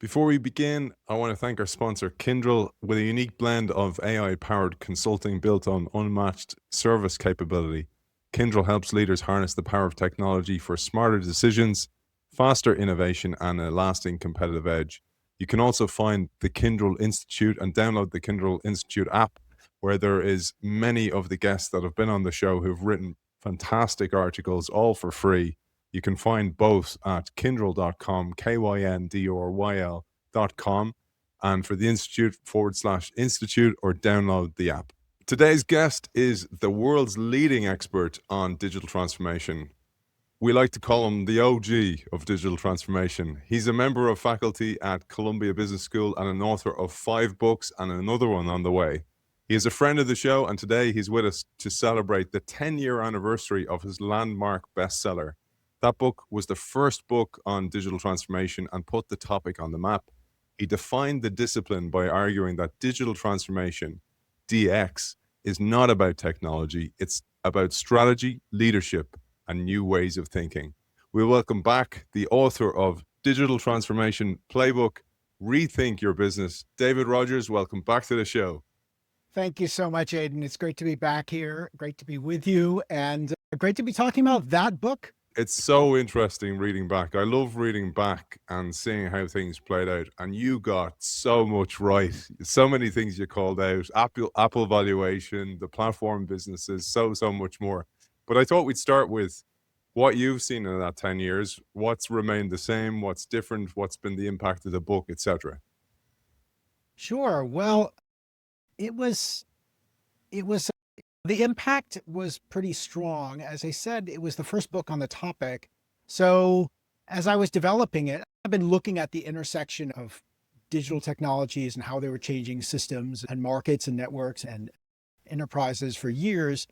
Before we begin, I want to thank our sponsor, Kyndryl, with a unique blend of AI-powered consulting built on unmatched service capability. Kyndryl helps leaders harness the power of technology for smarter decisions, faster innovation, and a lasting competitive edge. You can also find the Kyndryl Institute and download the Kyndryl Institute app, where there is many of the guests that have been on the show who've written fantastic articles, all for free. You can find both at kyndryl.com, kyndryl.com, and for the Institute /Institute, or download the app. Today's guest is the world's leading expert on digital transformation. We like to call him the OG of digital transformation. He's a member of faculty at Columbia Business School and an author of 5 books and another one on the way. He is a friend of the show, and today he's with us to celebrate the 10-year anniversary of his landmark bestseller. That book was the first book on digital transformation and put the topic on the map. He defined the discipline by arguing that digital transformation, DX, is not about technology. It's about strategy, leadership, and new ways of thinking. We welcome back the author of Digital Transformation Playbook, Rethink Your Business. David Rogers, welcome back to the show. Thank you so much, Aidan. It's great to be back here. Great to be with you, and great to be talking about that book. It's so interesting reading back. I love reading back and seeing how things played out. And you got so much right. So many things you called out. Apple valuation, the platform businesses, so much more. But I thought we'd start with what you've seen in that 10 years. What's remained the same? What's different? What's been the impact of the book, etc.? Sure. Well, it was the impact was pretty strong. As I said, it was the first book on the topic. So as I was developing it, I've been looking at the intersection of digital technologies and how they were changing systems and markets and networks and enterprises for years.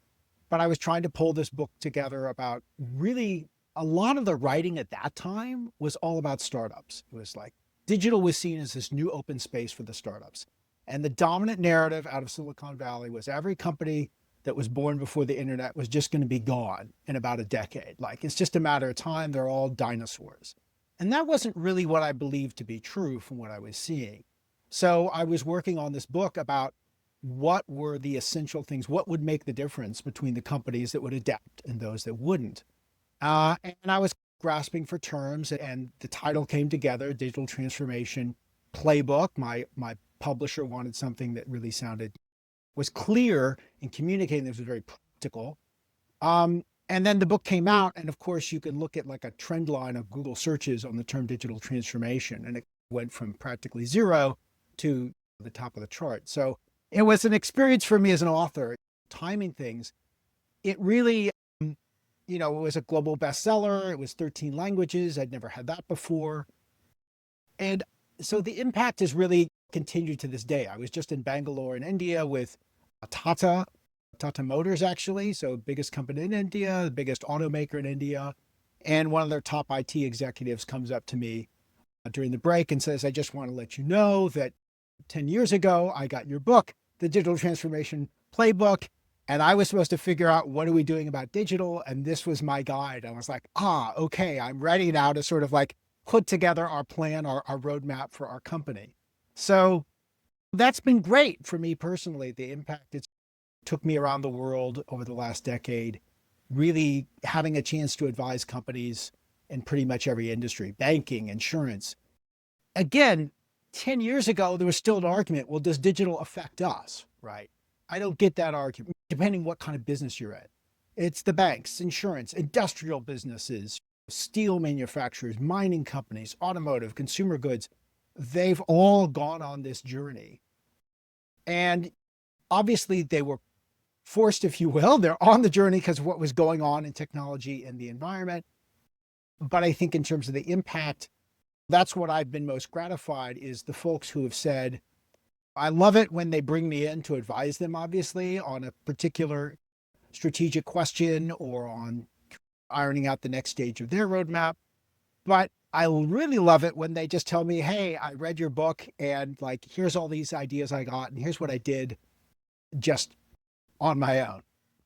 But I was trying to pull this book together about really a lot of the writing at that time was all about startups. It was like digital was seen as this new open space for the startups. And the dominant narrative out of Silicon Valley was every company that was born before the internet was just going to be gone in about a decade. Like, it's just a matter of time. They're all dinosaurs. And that wasn't really what I believed to be true from what I was seeing. So I was working on this book about what were the essential things, what would make the difference between the companies that would adapt and those that wouldn't. And I was grasping for terms, and the title came together, Digital Transformation Playbook. My publisher wanted something that really was clear in communicating. This was very practical. And then the book came out, and of course you can look at like a trend line of Google searches on the term digital transformation, and it went from practically zero to the top of the chart. So it was an experience for me as an author, timing things. It really, it was a global bestseller. It was 13 languages. I'd never had that before. And so the impact has really continued to this day. I was just in Bangalore in India with Tata Motors, actually. So biggest company in India, the biggest automaker in India. And one of their top IT executives comes up to me during the break and says, I just want to let you know that 10 years ago, I got your book, The Digital Transformation Playbook, and I was supposed to figure out what are we doing about digital. And this was my guide. I was like, okay, I'm ready now to sort of like put together our plan, our roadmap for our company. So that's been great for me personally. The impact it took me around the world over the last decade, really having a chance to advise companies in pretty much every industry, banking, insurance. Again, 10 years ago, there was still an argument, well, does digital affect us, right? I don't get that argument, depending what kind of business you're in. It's the banks, insurance, industrial businesses, steel manufacturers, mining companies, automotive, consumer goods. They've all gone on this journey. And obviously they were forced, if you will. They're on the journey because of what was going on in technology and the environment. But I think in terms of the impact, that's what I've been most gratified is the folks who have said, I love it when they bring me in to advise them, obviously, on a particular strategic question or on ironing out the next stage of their roadmap. But I really love it when they just tell me, hey, I read your book and like, here's all these ideas I got and here's what I did just on my own.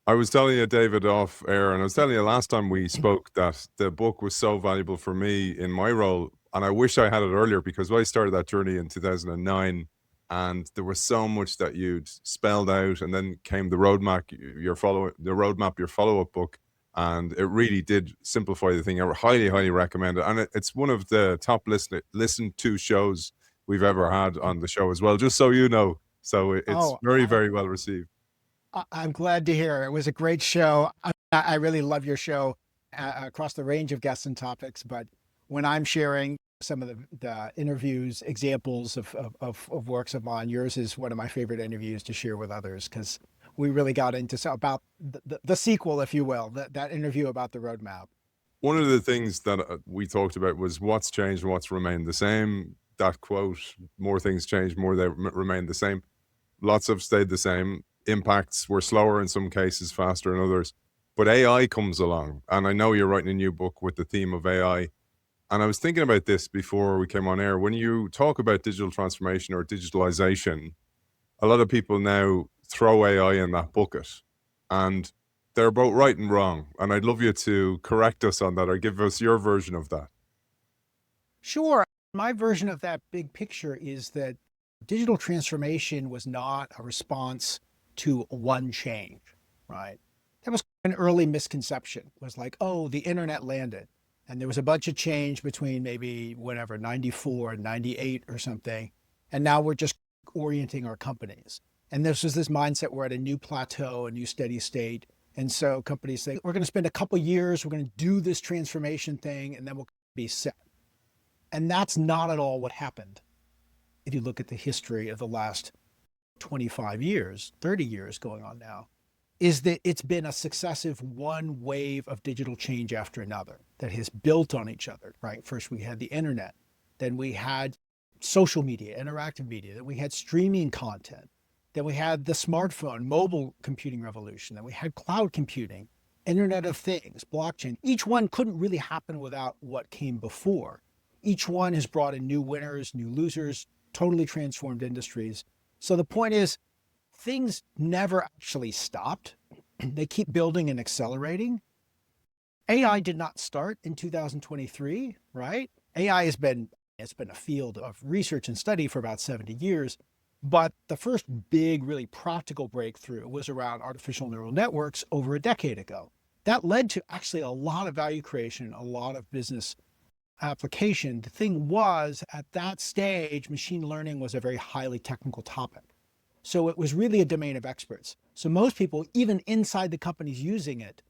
I was telling you, David, off air, and I was telling you last time we spoke that the book was so valuable for me in my role. And I wish I had it earlier, because I started that journey in 2009, and there was so much that you'd spelled out, and then came the roadmap, your follow-up book, and it really did simplify the thing. I highly, highly recommend it. And it's one of the top listened to shows we've ever had on the show as well, just so you know. So it's Oh, very, very well received. I'm glad to hear. It was a great show. I really love your show across the range of guests and topics. But when I'm sharing some of the interviews, examples of works of mine, yours is one of my favorite interviews to share with others, because we really got into about the sequel, if you will, that interview about the roadmap. One of the things that we talked about was what's changed and what's remained the same. That quote, more things change, more they remain the same. Lots have stayed the same. Impacts were slower in some cases, faster in others. But AI comes along. And I know you're writing a new book with the theme of AI. And I was thinking about this before we came on air. When you talk about digital transformation or digitalization, a lot of people now throw AI in that bucket. And they're both right and wrong. And I'd love you to correct us on that, or give us your version of that. Sure. My version of that big picture is that digital transformation was not a response to one change, right? That was an early misconception. It was like, oh, the internet landed, and there was a bunch of change between maybe whatever, 94 and 98 or something. And now we're just orienting our companies. And this was this mindset, we're at a new plateau, a new steady state. And so companies say, we're going to spend a couple of years, we're going to do this transformation thing, and then we'll be set. And that's not at all what happened. If you look at the history of the last 25 years, 30 years going on now, is that it's been a successive one wave of digital change after another that has built on each other, right? First, we had the internet. Then we had social media, interactive media. Then we had streaming content. Then we had the smartphone, mobile computing revolution. Then we had cloud computing, Internet of Things, blockchain. Each one couldn't really happen without what came before. Each one has brought in new winners, new losers, totally transformed industries. So the point is, things never actually stopped. They keep building and accelerating. AI did not start in 2023, right? AI it's been a field of research and study for about 70 years. But the first big, really practical breakthrough was around artificial neural networks over a decade ago. That led to actually a lot of value creation, a lot of business application. The thing was, at that stage, machine learning was a very highly technical topic. So it was really a domain of experts. So most people, even inside the companies using it,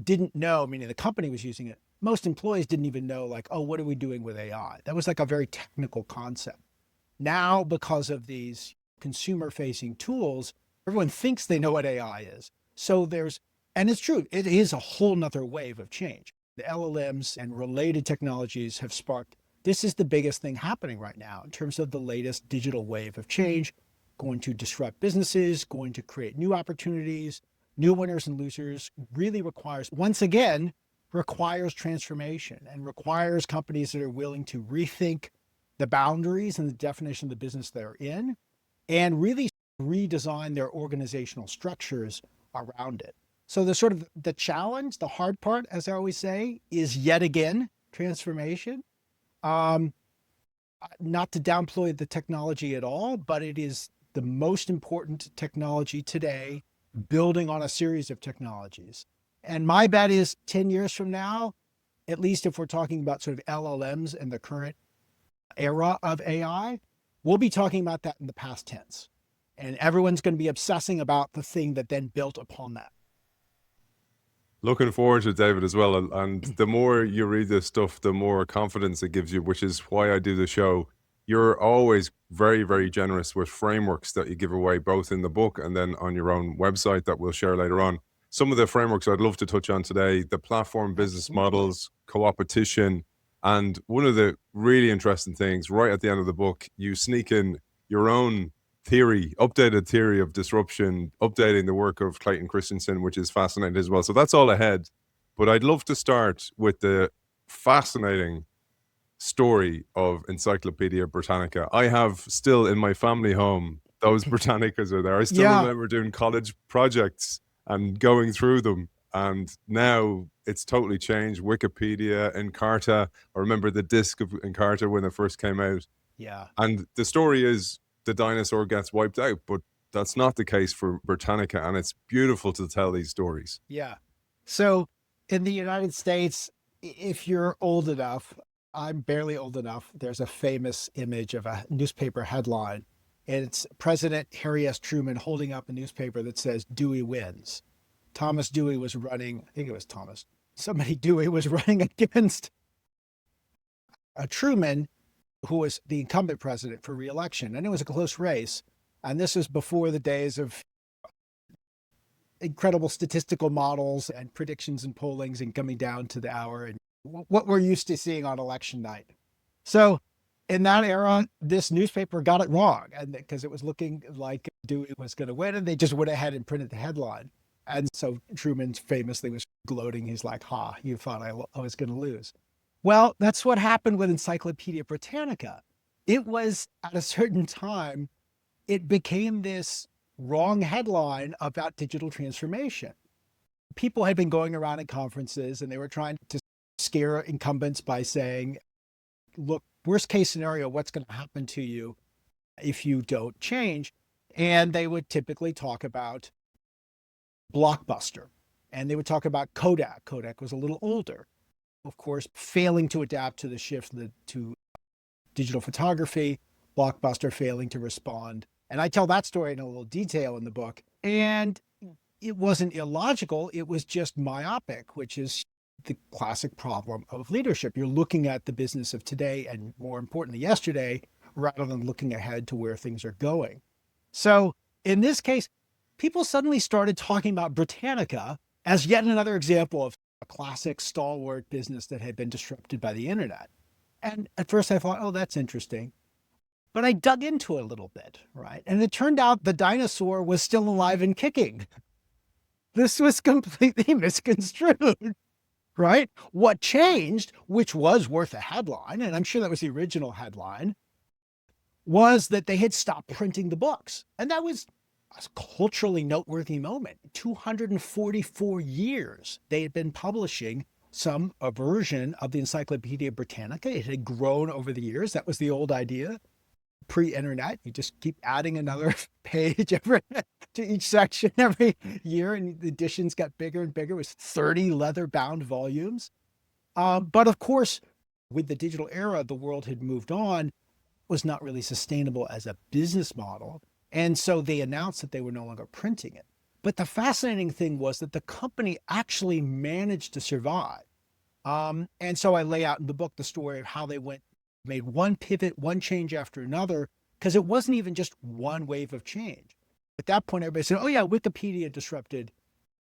didn't know, meaning the company was using it. Most employees didn't even know, like, oh, what are we doing with AI? That was like a very technical concept. Now, because of these consumer-facing tools, everyone thinks they know what AI is. So and it's true, it is a whole nother wave of change. The LLMs and related technologies have sparked. This is the biggest thing happening right now in terms of the latest digital wave of change, going to disrupt businesses, going to create new opportunities, new winners and losers. Really requires, once again, requires transformation, and requires companies that are willing to rethink the boundaries and the definition of the business they're in, and really redesign their organizational structures around it. So the challenge, the hard part, as I always say, is yet again transformation. Not to downplay the technology at all, but it is the most important technology today, building on a series of technologies. And my bet is 10 years from now, at least if we're talking about sort of LLMs and the current era of AI, we'll be talking about that in the past tense. And everyone's going to be obsessing about the thing that then built upon that. Looking forward to it, David, as well. And the more you read this stuff, the more confidence it gives you, which is why I do the show. You're always very, very generous with frameworks that you give away, both in the book and then on your own website that we'll share later on. Some of the frameworks I'd love to touch on today: the platform business models, co-opetition, and one of the really interesting things right at the end of the book, you sneak in your own updated theory of disruption, updating the work of Clayton Christensen, which is fascinating as well. So that's all ahead. But I'd love to start with the fascinating story of Encyclopedia Britannica. I have still in my family home, those Britannicas are there. I still remember doing college projects and going through them. And now it's totally changed. Wikipedia, Encarta. I remember the disc of Encarta when it first came out. Yeah. And the story is the dinosaur gets wiped out, but that's not the case for Britannica. And it's beautiful to tell these stories. Yeah. So in the United States, if you're old enough, I'm barely old enough, there's a famous image of a newspaper headline. And it's President Harry S. Truman holding up a newspaper that says Dewey wins. Thomas Dewey was running, I think it was Thomas, somebody Dewey was running against a Truman, who was the incumbent president for re-election. And it was a close race. And this was before the days of incredible statistical models and predictions and pollings and coming down to the hour and what we're used to seeing on election night. So in that era, this newspaper got it wrong, and because it was looking like Dewey was going to win, and they just went ahead and printed the headline. And so Truman famously was gloating. He's like, "Ha, you thought I was going to lose." Well, that's what happened with Encyclopedia Britannica. It was at a certain time, it became this wrong headline about digital transformation. People had been going around at conferences and they were trying to scare incumbents by saying, look, worst case scenario, what's going to happen to you if you don't change? And they would typically talk about Blockbuster, and they would talk about Kodak. Kodak was a little older, of course, failing to adapt to the shift to digital photography, Blockbuster failing to respond. And I tell that story in a little detail in the book. And it wasn't illogical. It was just myopic, which is the classic problem of leadership. You're looking at the business of today and, more importantly, yesterday, rather than looking ahead to where things are going. So in this case, people suddenly started talking about Britannica as yet another example of a classic stalwart business that had been disrupted by the internet. And at first I thought, oh, that's interesting. But I dug into it a little bit, right? And it turned out the dinosaur was still alive and kicking. This was completely misconstrued, right? What changed, which was worth a headline, and I'm sure that was the original headline, was that they had stopped printing the books. And that was a culturally noteworthy moment. 244 years they had been publishing a version of the Encyclopedia Britannica. It had grown over the years. That was the old idea. Pre-internet, you just keep adding another page to each section every year, and the editions got bigger and bigger. It was 30 leather-bound volumes. But of course, with the digital era, the world had moved on, was not really sustainable as a business model. And so they announced that they were no longer printing it. But the fascinating thing was that the company actually managed to survive. And so I lay out in the book the story of how they made one pivot, one change after another, because it wasn't even just one wave of change. At that point, everybody said, oh yeah, Wikipedia disrupted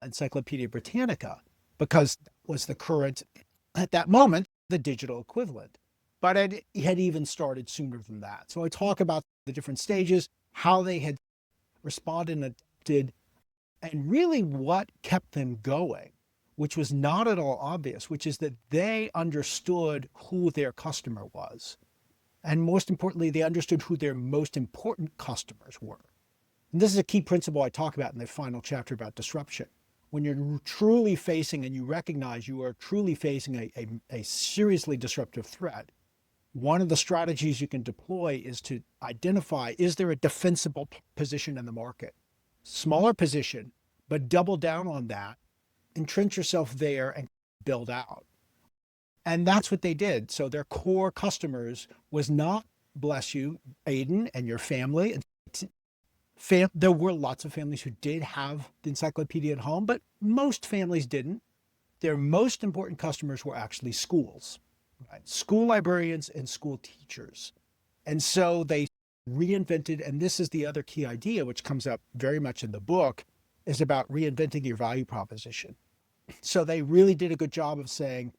Encyclopedia Britannica because that was the current, at that moment, the digital equivalent. But it had even started sooner than that. So I talk about the different stages, how they had responded and adapted, and really what kept them going, which was not at all obvious, which is that they understood who their customer was. And most importantly, they understood who their most important customers were. And this is a key principle I talk about in the final chapter about disruption. When you're truly facing and you recognize you are truly facing a seriously disruptive threat, one of the strategies you can deploy is to identify, is there a defensible position in the market? Smaller position, but double down on that, entrench yourself there and build out. And that's what they did. So their core customers was not, bless you, Aidan and your family. There were lots of families who did have the encyclopedia at home, but most families didn't. Their most important customers were actually schools, right? School librarians and school teachers. And so they reinvented, and this is the other key idea, which comes up very much in the book, is about reinventing your value proposition. So they really did a good job of saying,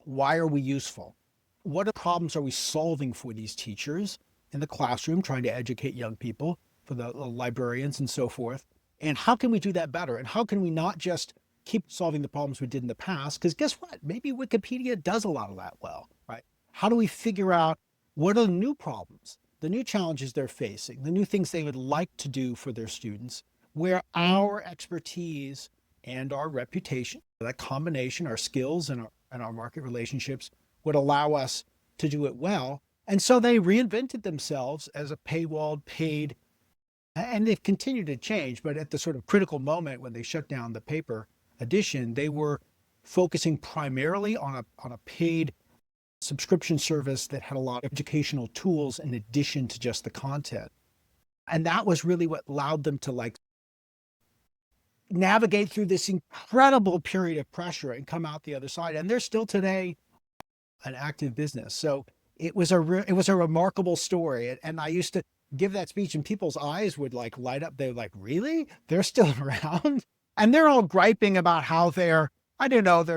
why are we useful? What problems are we solving for these teachers in the classroom, trying to educate young people, for the librarians and so forth? And how can we do that better? And how can we not just keep solving the problems we did in the past? Because guess what? Maybe Wikipedia does a lot of that well, right? How do we figure out what are the new problems, the new challenges they're facing, the new things they would like to do for their students, where our expertise and our reputation. That combination, our skills and our market relationships would allow us to do it well. And so they reinvented themselves as a paywalled, paid, and they've continued to change. But at the sort of critical moment when they shut down the paper edition, they were focusing primarily on a paid subscription service that had a lot of educational tools in addition to just the content. And that was really what allowed them to like navigate through this incredible period of pressure and come out the other side. And they're still today an active business. So it was a remarkable story. And I used to give that speech and people's eyes would like light up. They're like, really? They're still around? And they're all griping about how their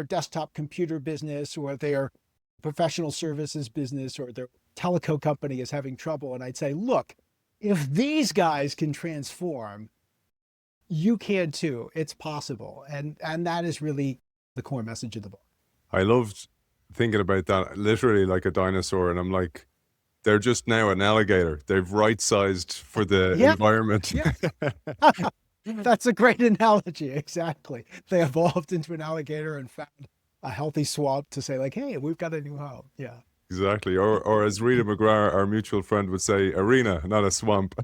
desktop computer business or their professional services business or their teleco company is having trouble. And I'd say, look, if these guys can transform, you can too. It's possible. And that is really the core message of the book. I loved thinking about that, literally like a dinosaur. And I'm like, they're just now an alligator. They've right-sized for the environment. Yeah. That's a great analogy. Exactly. They evolved into an alligator and found a healthy swamp to say like, hey, we've got a new home. Yeah. Exactly. Or as Rita McGrath, our mutual friend, would say, arena, not a swamp.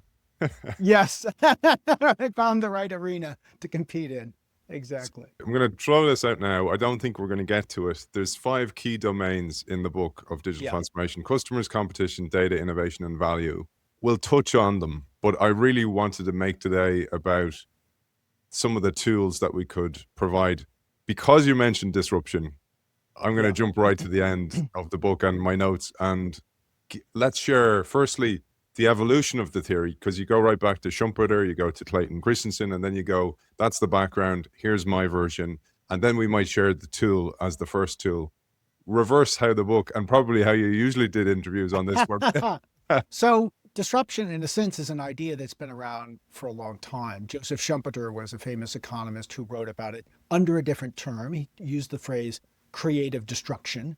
Yes. They found the right arena to compete in. Exactly. I'm going to throw this out now. I don't think we're going to get to it. There's 5 key domains in the book of digital transformation: customers, competition, data, innovation, and value. We'll touch on them, but I really wanted to make today about some of the tools that we could provide. Because you mentioned disruption, I'm going to jump right to the end of the book and my notes, and let's share firstly the evolution of the theory, because you go right back to Schumpeter, you go to Clayton Christensen, and then you go, that's the background, here's my version. And then we might share the tool as the first tool. Reverse how the book, and probably how you usually did interviews on this one. So disruption, in a sense, is an idea that's been around for a long time. Joseph Schumpeter was a famous economist who wrote about it under a different term. He used the phrase creative destruction.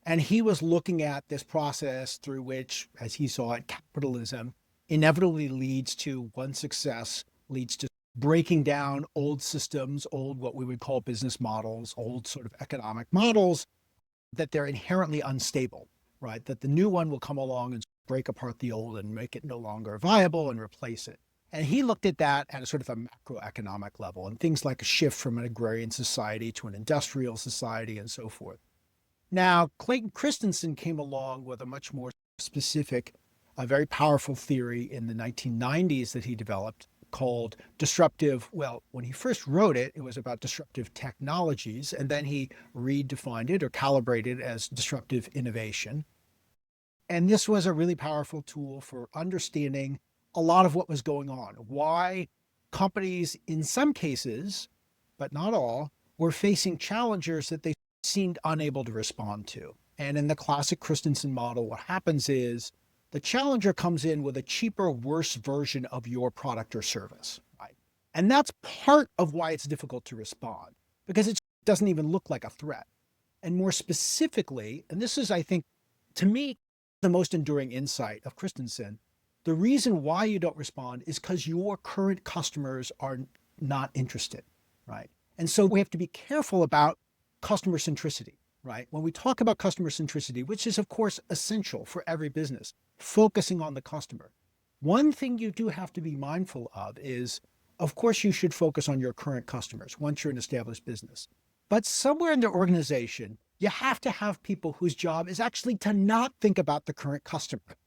And he was looking at this process through which, as he saw it, capitalism inevitably leads to one success, leads to breaking down old systems, old what we would call business models, old sort of economic models, that they're inherently unstable, right? That the new one will come along and break apart the old and make it no longer viable and replace it. And he looked at that at a sort of a macroeconomic level and things like a shift from an agrarian society to an industrial society and so forth. Now, Clayton Christensen came along with a much more specific, a very powerful theory in the 1990s that he developed called disruptive. Well, when he first wrote it, it was about disruptive technologies, and then he redefined it or calibrated as disruptive innovation. And this was a really powerful tool for understanding a lot of what was going on, why companies, in some cases, but not all, were facing challengers that they seemed unable to respond to. And in the classic Christensen model, what happens is the challenger comes in with a cheaper, worse version of your product or service, right? And that's part of why it's difficult to respond, because it doesn't even look like a threat. And more specifically, and this is, I think, to me, the most enduring insight of Christensen, the reason why you don't respond is because your current customers are not interested, right? And so we have to be careful about customer centricity, right? When we talk about customer centricity, which is of course essential for every business, focusing on the customer. One thing you do have to be mindful of is, of course, you should focus on your current customers once you're an established business. But somewhere in the organization, you have to have people whose job is actually to not think about the current customer,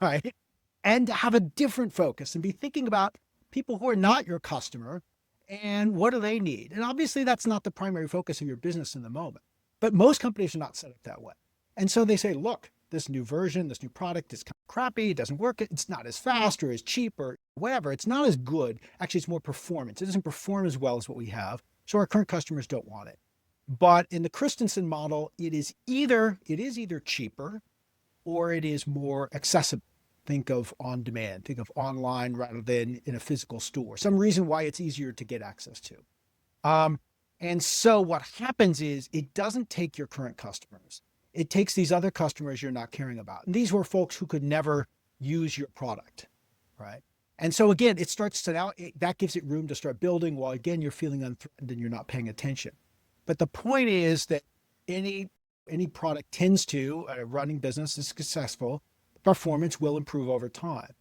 right? And to have a different focus and be thinking about people who are not your customer and what do they need? And obviously that's not the primary focus of your business in the moment, but most companies are not set up that way. And so they say, look, this new version, this new product is kind of crappy. It doesn't work. It's not as fast or as cheap or whatever. It's not as good. Actually, it's more performance. It doesn't perform as well as what we have. So our current customers don't want it. But in the Christensen model, it is either cheaper or it is more accessible. Think of on demand, think of online rather than in a physical store. Some reason why it's easier to get access to. And so what happens is it doesn't take your current customers. It takes these other customers you're not caring about. And these were folks who could never use your product, right? And so again, it starts to now, that gives it room to start building while again, you're feeling unthreatened and you're not paying attention. But the point is that any product tends to, a running business is successful, performance will improve over time.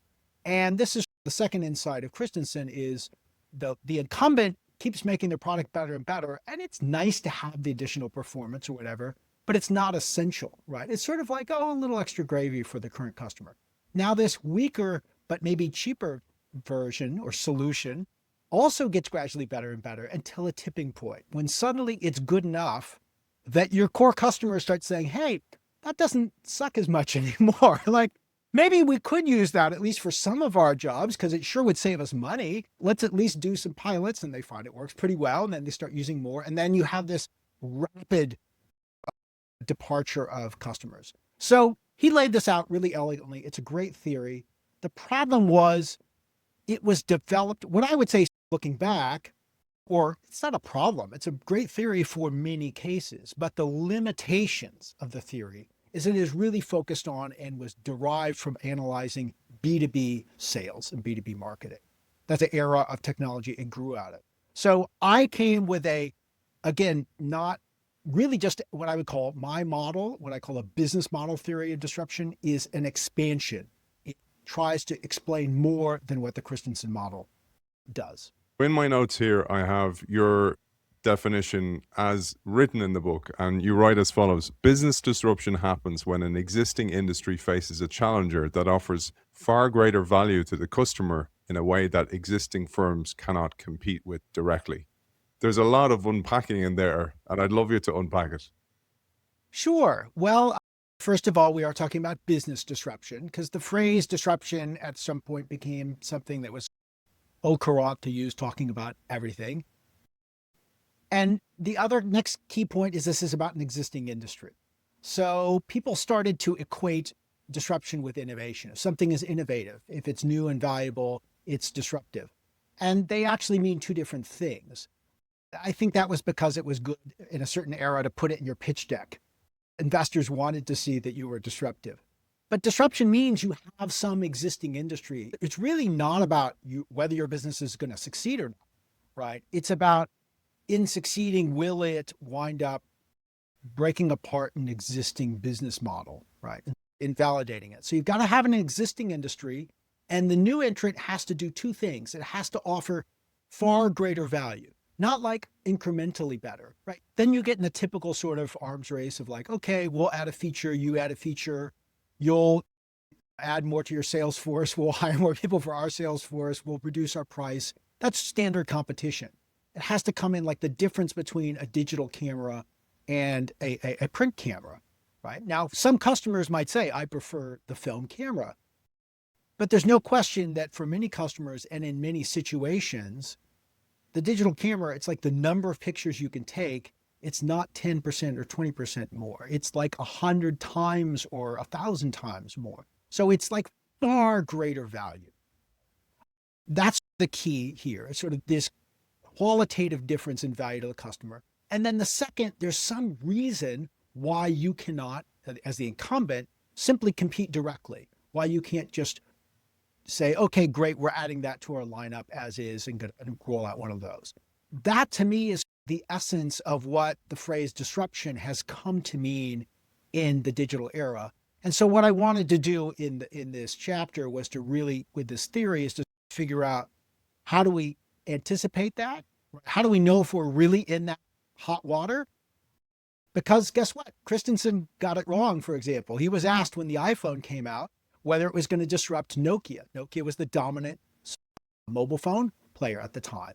And this is the second insight of Christensen is the incumbent keeps making their product better and better. And it's nice to have the additional performance or whatever, but it's not essential, right? It's sort of like, oh, a little extra gravy for the current customer. Now this weaker, but maybe cheaper version or solution also gets gradually better and better until a tipping point when suddenly it's good enough that your core customers start saying, hey, that doesn't suck as much anymore. Like maybe we could use that at least for some of our jobs because it sure would save us money. Let's at least do some pilots, and they find it works pretty well. And then they start using more. And then you have this rapid departure of customers. So he laid this out really elegantly. It's a great theory. The problem was it was developed, what I would say looking back, or it's not a problem. It's a great theory for many cases, but the limitations of the theory is it is really focused on and was derived from analyzing B2B sales and B2B marketing. That's an era of technology it grew out of. So I came with again, not really just what I would call my model, what I call a business model theory of disruption is an expansion. It tries to explain more than what the Christensen model does. In my notes here, I have your definition as written in the book, and you write as follows: business disruption happens when an existing industry faces a challenger that offers far greater value to the customer in a way that existing firms cannot compete with directly. There's a lot of unpacking in there, and I'd love you to unpack it. Sure. Well, first of all, we are talking about business disruption because the phrase disruption at some point became something that was au courant to use talking about everything. And the other next key point is this is about an existing industry. So people started to equate disruption with innovation. If something is innovative, if it's new and valuable, it's disruptive. And they actually mean two different things. I think that was because it was good in a certain era to put it in your pitch deck. Investors wanted to see that you were disruptive. But disruption means you have some existing industry. It's really not about whether your business is going to succeed or not, right? It's about in succeeding, will it wind up breaking apart an existing business model, right? Invalidating it. So you've got to have an existing industry, and the new entrant has to do two things. It has to offer far greater value, not like incrementally better, right? Then you get in the typical sort of arms race of like, okay, we'll add a feature, you add a feature, you'll add more to your sales force, we'll hire more people for our sales force, we'll reduce our price. That's standard competition. It has to come in like the difference between a digital camera and a print camera, right? Now, some customers might say, I prefer the film camera. But there's no question that for many customers and in many situations, the digital camera, it's like the number of pictures you can take. It's not 10% or 20% more. It's like 100 times or 1,000 times more. So it's like far greater value. That's the key here. It's sort of this qualitative difference in value to the customer. And then the second, there's some reason why you cannot, as the incumbent, simply compete directly. Why you can't just say, okay, great, we're adding that to our lineup as is and roll out one of those. That to me is the essence of what the phrase disruption has come to mean in the digital era. And so what I wanted to do in this chapter was to really, with this theory, is to figure out how do we anticipate that? How do we know if we're really in that hot water? Because guess what? Christensen got it wrong, for example. He was asked when the iPhone came out whether it was going to disrupt Nokia. Nokia was the dominant mobile phone player at the time.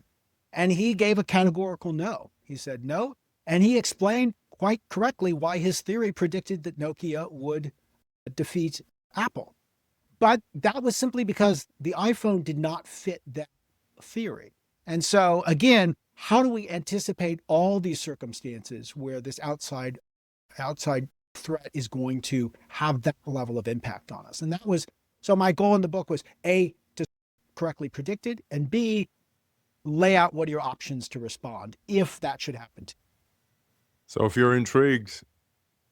And he gave a categorical no. He said no. And he explained quite correctly why his theory predicted that Nokia would defeat Apple. But that was simply because the iPhone did not fit that theory. And so again, how do we anticipate all these circumstances where this outside threat is going to have that level of impact on us? And that was, so my goal in the book was A, to correctly predict it, and B, lay out what are your options to respond if that should happen to you. So if you're intrigued,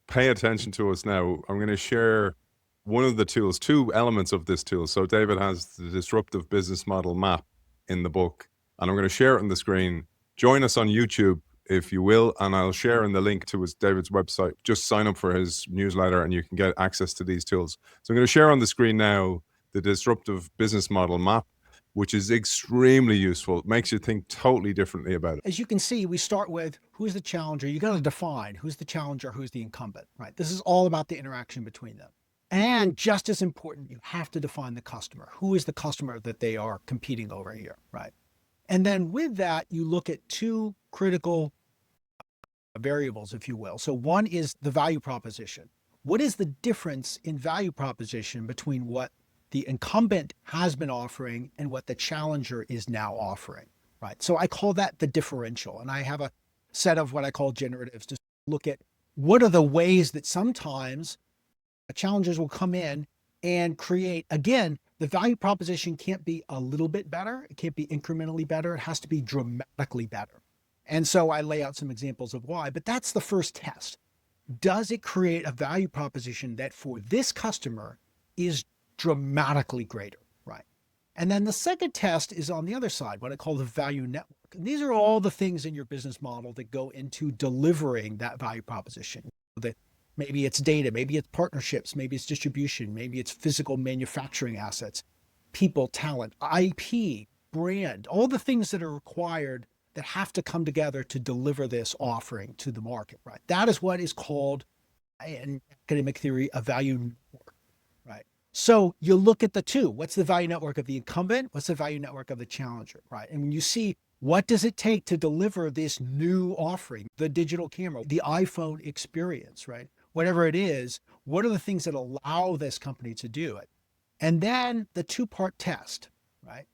pay attention to us now. I'm going to share one of the tools, two elements of this tool. So David has the Disruptive Business Model Map in the book, and I'm going to share it on the screen. Join us on YouTube if you will, and I'll share in the link to David's website. Just sign up for his newsletter and you can get access to these tools. So I'm going to share on the screen now the Disruptive Business Model Map, which is extremely useful. It makes you think totally differently about it. As you can see, we start with who's the challenger. You got to define who's the challenger, who's the incumbent, right? This is all about the interaction between them. And just as important, you have to define the customer. Who is the customer that they are competing over here, right? And then with that, you look at two critical variables, if you will. So one is the value proposition. What is the difference in value proposition between what the incumbent has been offering and what the challenger is now offering, right? So I call that the differential. And I have a set of what I call generatives to look at what are the ways that sometimes challengers will come in and create, again, the value proposition can't be a little bit better. It can't be incrementally better. It has to be dramatically better. And so I lay out some examples of why, but that's the first test. Does it create a value proposition that for this customer is dramatically greater, right? And then the second test is on the other side, what I call the value network. And these are all the things in your business model that go into delivering that value proposition. That maybe it's data, maybe it's partnerships, maybe it's distribution, maybe it's physical manufacturing assets, people, talent, IP, brand, all the things that are required that have to come together to deliver this offering to the market, right? That is what is called, in academic theory, a value network, right? So you look at the two. What's the value network of the incumbent? What's the value network of the challenger, right? And when you see what does it take to deliver this new offering, the digital camera, the iPhone experience, right? Whatever it is, what are the things that allow this company to do it? And then the two-part test, right?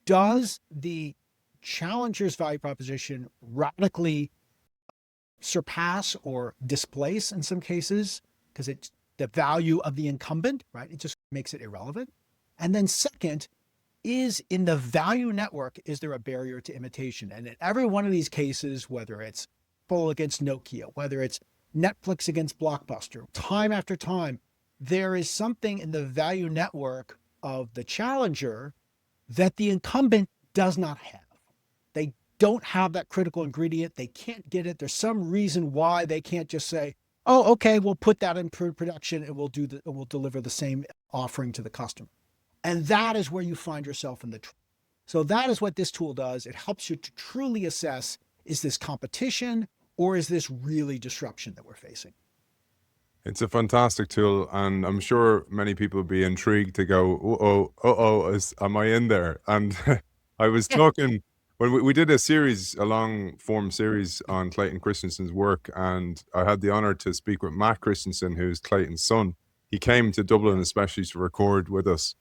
Does the challenger's value proposition radically surpass or displace in some cases because it's the value of the incumbent, right? It just makes it irrelevant. And then second is in the value network, is there a barrier to imitation? And in every one of these cases, whether it's Apple against Nokia, whether it's Netflix against Blockbuster, time after time, there is something in the value network of the challenger that the incumbent does not have. They don't have that critical ingredient. They can't get it. There's some reason why they can't just say, oh, okay, we'll put that in production and we'll deliver the same offering to the customer. And that is where you find yourself in the trap. So that is what this tool does. It helps you to truly assess, is this competition or is this really disruption that we're facing? It's a fantastic tool, and I'm sure many people will be intrigued to go, am I in there? And I was talking, when we did a long form series on Clayton Christensen's work, and I had the honor to speak with Matt Christensen, who's Clayton's son. He came to Dublin especially to record with us,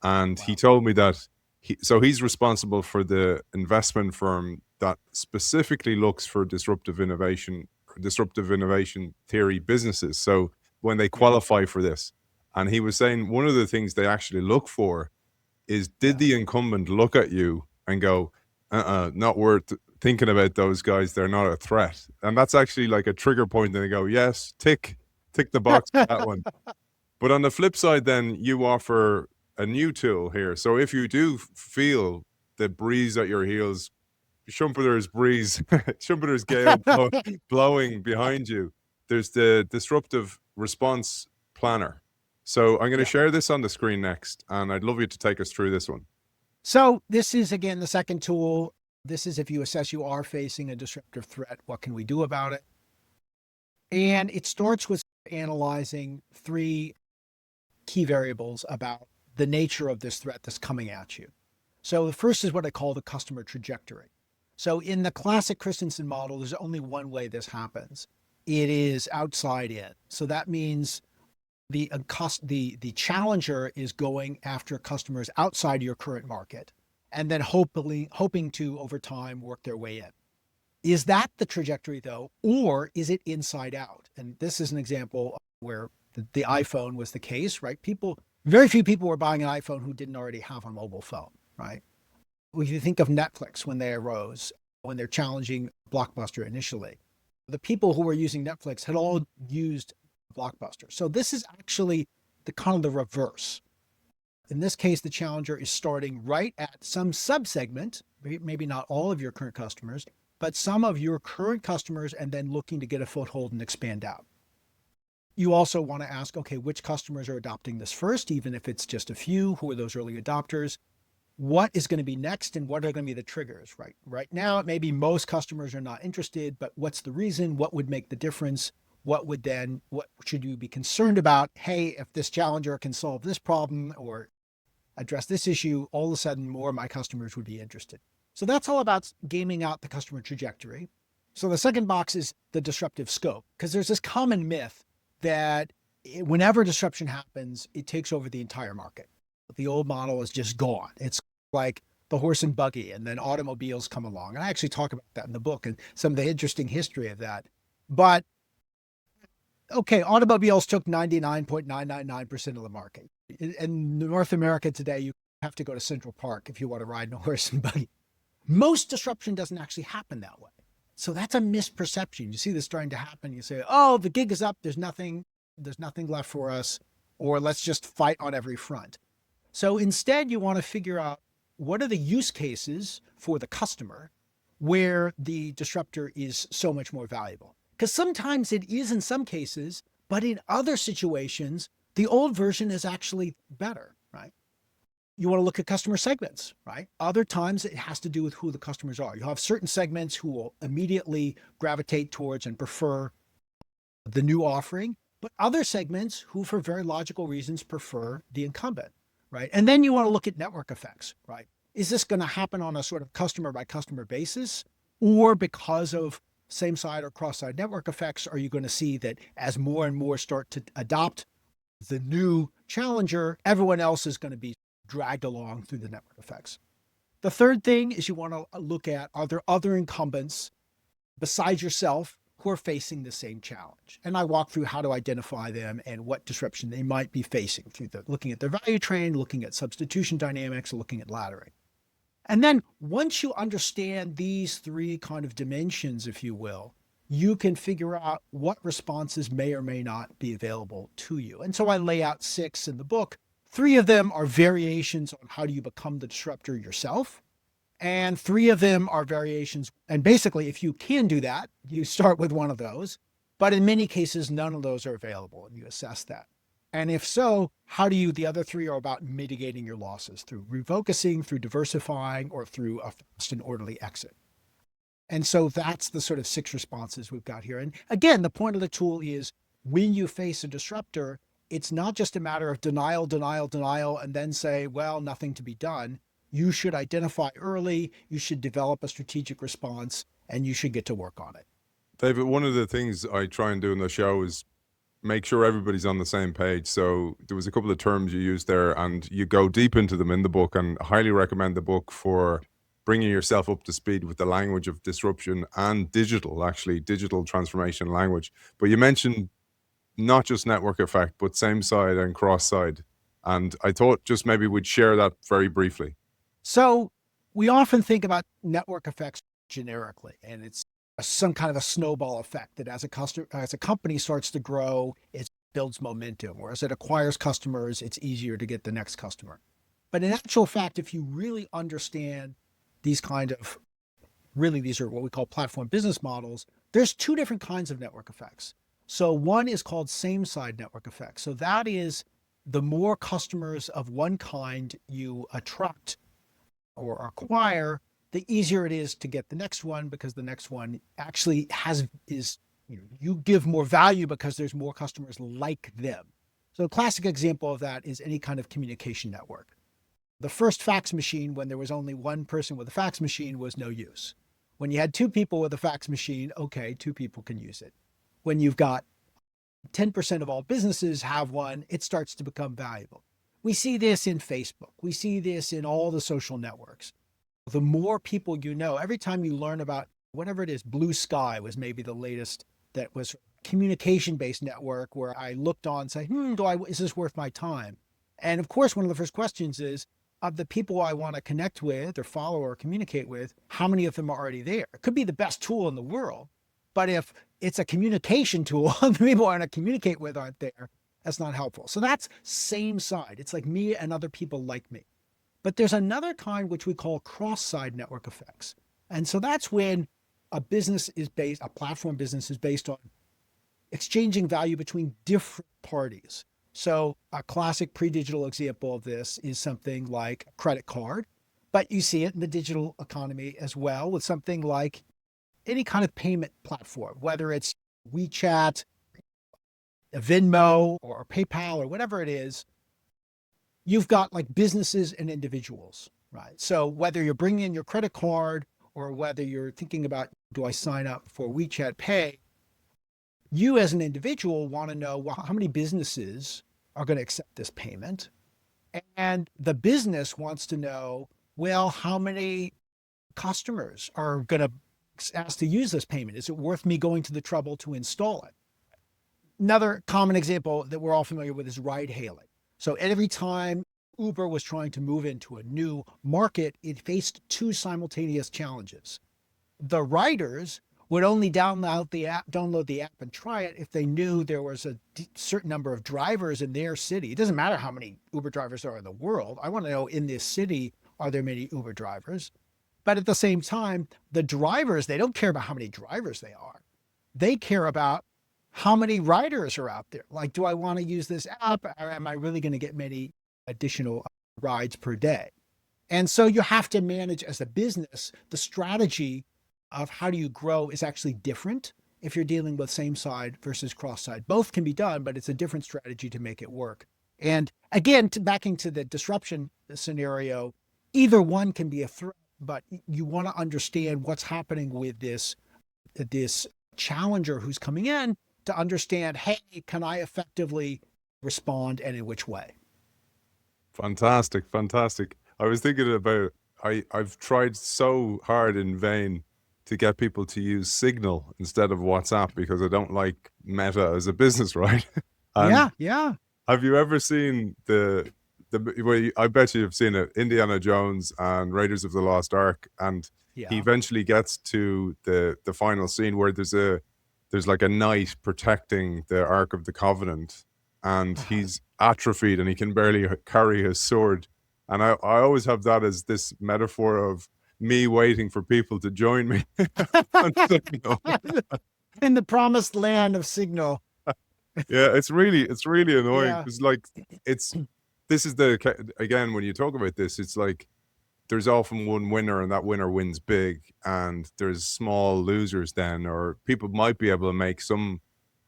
and he told me that he's responsible for the investment firm that specifically looks for disruptive innovation theory businesses. So when they qualify for this, and he was saying one of the things they actually look for is, did the incumbent look at you and go, not worth thinking about those guys, they're not a threat? And that's actually like a trigger point, and they go, yes, tick the box for that one. But on the flip side, then you offer a new tool here. So if you do feel the breeze at your heels, Schumpeter's breeze, Schumpeter's gale blowing behind you, there's the Disruptive Response Planner. So I'm going to share this on the screen next, and I'd love you to take us through this one. So this is, again, the second tool. This is if you assess you are facing a disruptive threat, what can we do about it? And it starts with analyzing three key variables about the nature of this threat that's coming at you. So the first is what I call the customer trajectory. So in the classic Christensen model, there's only one way this happens. It is outside in. So that means the challenger is going after customers outside your current market, and then hoping to, over time, work their way in. Is that the trajectory, though, or is it inside out? And this is an example where the iPhone was the case, right? Very few people were buying an iPhone who didn't already have a mobile phone, right? If you think of Netflix when they arose, when they're challenging Blockbuster initially, the people who were using Netflix had all used Blockbuster. So this is actually the kind of the reverse. In this case, the challenger is starting right at some subsegment, maybe not all of your current customers, but some of your current customers, and then looking to get a foothold and expand out. You also want to ask, okay, which customers are adopting this first, even if it's just a few? Who are those early adopters? What is going to be next, and what are going to be the triggers, right? Right now, it may be most customers are not interested, but what's the reason? What would make the difference? What should you be concerned about? Hey, if this challenger can solve this problem or address this issue, all of a sudden more of my customers would be interested. So that's all about gaming out the customer trajectory. So the second box is the disruptive scope, because there's this common myth that whenever disruption happens, it takes over the entire market. The old model is just gone. It's like the horse and buggy, and then automobiles come along. And I actually talk about that in the book and some of the interesting history of that. But okay, automobiles took 99.999% of the market. In North America today, you have to go to Central Park if you want to ride in a horse and buggy. Most disruption doesn't actually happen that way. So that's a misperception. You see this starting to happen. You say, oh, the gig is up. There's nothing left for us, or let's just fight on every front. So instead, you want to figure out what are the use cases for the customer where the disruptor is so much more valuable. Because sometimes it is in some cases, but in other situations, the old version is actually better, right? You want to look at customer segments, right? Other times it has to do with who the customers are. You'll have certain segments who will immediately gravitate towards and prefer the new offering, but other segments who, for very logical reasons, prefer the incumbent, right? And then you want to look at network effects, right? Is this going to happen on a sort of customer by customer basis, or because of same side or cross side network effects, are you going to see that as more and more start to adopt the new challenger, everyone else is going to be dragged along through the network effects? The third thing is you want to look at, are there other incumbents besides yourself who are facing the same challenge? And I walk through how to identify them and what disruption they might be facing through looking at their value chain, looking at substitution dynamics, looking at laddering. And then once you understand these three kind of dimensions, if you will, you can figure out what responses may or may not be available to you. And so I lay out 6 in the book. 3 of them are variations on how do you become the disruptor yourself. And 3 of them are variations. And basically, if you can do that, you start with one of those. But in many cases, none of those are available, and you assess that. And if so, the other 3 are about mitigating your losses through refocusing, through diversifying, or through a fast and orderly exit. And so that's the sort of 6 responses we've got here. And again, the point of the tool is when you face a disruptor, it's not just a matter of denial, and then say, well, nothing to be done. You should identify early, you should develop a strategic response, and you should get to work on it. David, one of the things I try and do in the show is make sure everybody's on the same page. So there was a couple of terms you used there, and you go deep into them in the book, and I highly recommend the book for bringing yourself up to speed with the language of disruption and digital transformation language. But you mentioned not just network effect, but same side and cross side. And I thought just maybe we'd share that very briefly. So we often think about network effects generically, and it's some kind of a snowball effect that as a company starts to grow, it builds momentum, or as it acquires customers, it's easier to get the next customer. But in actual fact, if you really understand these are what we call platform business models, there's 2 different kinds of network effects. So one is called same side network effect. So that is the more customers of one kind you attract or acquire, the easier it is to get the next one, because the next one actually you give more value because there's more customers like them. So a classic example of that is any kind of communication network. The first fax machine, when there was only one person with a fax machine, was no use. When you had 2 people with a fax machine, okay, 2 people can use it. When you've got 10% of all businesses have one, it starts to become valuable. We see this in Facebook. We see this in all the social networks. The more people you know, every time you learn about whatever it is, Blue Sky was maybe the latest that was communication-based network where I looked on and say, is this worth my time? And of course, one of the first questions is, of the people I want to connect with or follow or communicate with, how many of them are already there? It could be the best tool in the world, but if it's a communication tool, the people I want to communicate with aren't there, That's not helpful. So that's same side. It's like me and other people like me. But there's another kind which we call cross-side network effects. And so that's when a platform business is based on exchanging value between different parties. So a classic pre-digital example of this is something like a credit card, but you see it in the digital economy as well with something like any kind of payment platform, whether it's WeChat, Venmo, or PayPal, or whatever it is. You've got like businesses and individuals, right? So whether you're bringing in your credit card or whether you're thinking about, do I sign up for WeChat Pay? You as an individual want to know, well, how many businesses are going to accept this payment? And the business wants to know, well, how many customers are going to ask to use this payment? Is it worth me going to the trouble to install it? Another common example that we're all familiar with is ride hailing. So every time Uber was trying to move into a new market, it faced two simultaneous challenges. The riders would only download the app and try it if they knew there was a certain number of drivers in their city. It doesn't matter how many Uber drivers there are in the world. I want to know, in this city, are there many Uber drivers? But at the same time, the drivers, they don't care about how many drivers they are. They care about how many riders are out there. Like, do I want to use this app, or am I really going to get many additional rides per day? And so you have to manage as a business. The strategy of how do you grow is actually different if you're dealing with same side versus cross side. Both can be done, but it's a different strategy to make it work. And again, backing to the disruption scenario, either one can be a threat, but you want to understand what's happening with this challenger who's coming in to understand, hey, can I effectively respond and in which way? Fantastic, fantastic. I was thinking about, I've tried so hard in vain to get people to use Signal instead of WhatsApp because I don't like Meta as a business, right? And Yeah. have you ever seen well, I bet you've seen it, Indiana Jones and Raiders of the Lost Ark, and he Yeah. eventually gets to the final scene where there's like a knight protecting the Ark of the Covenant, and Uh-huh. he's atrophied and he can barely carry his sword. And I always have that as this metaphor of me waiting for people to join me on Signal. In the promised land of Signal. Yeah, it's really annoying Yeah. because like it's this is again when you talk about this, it's like there's often one winner and that winner wins big, and there's small losers then, or people might be able to make some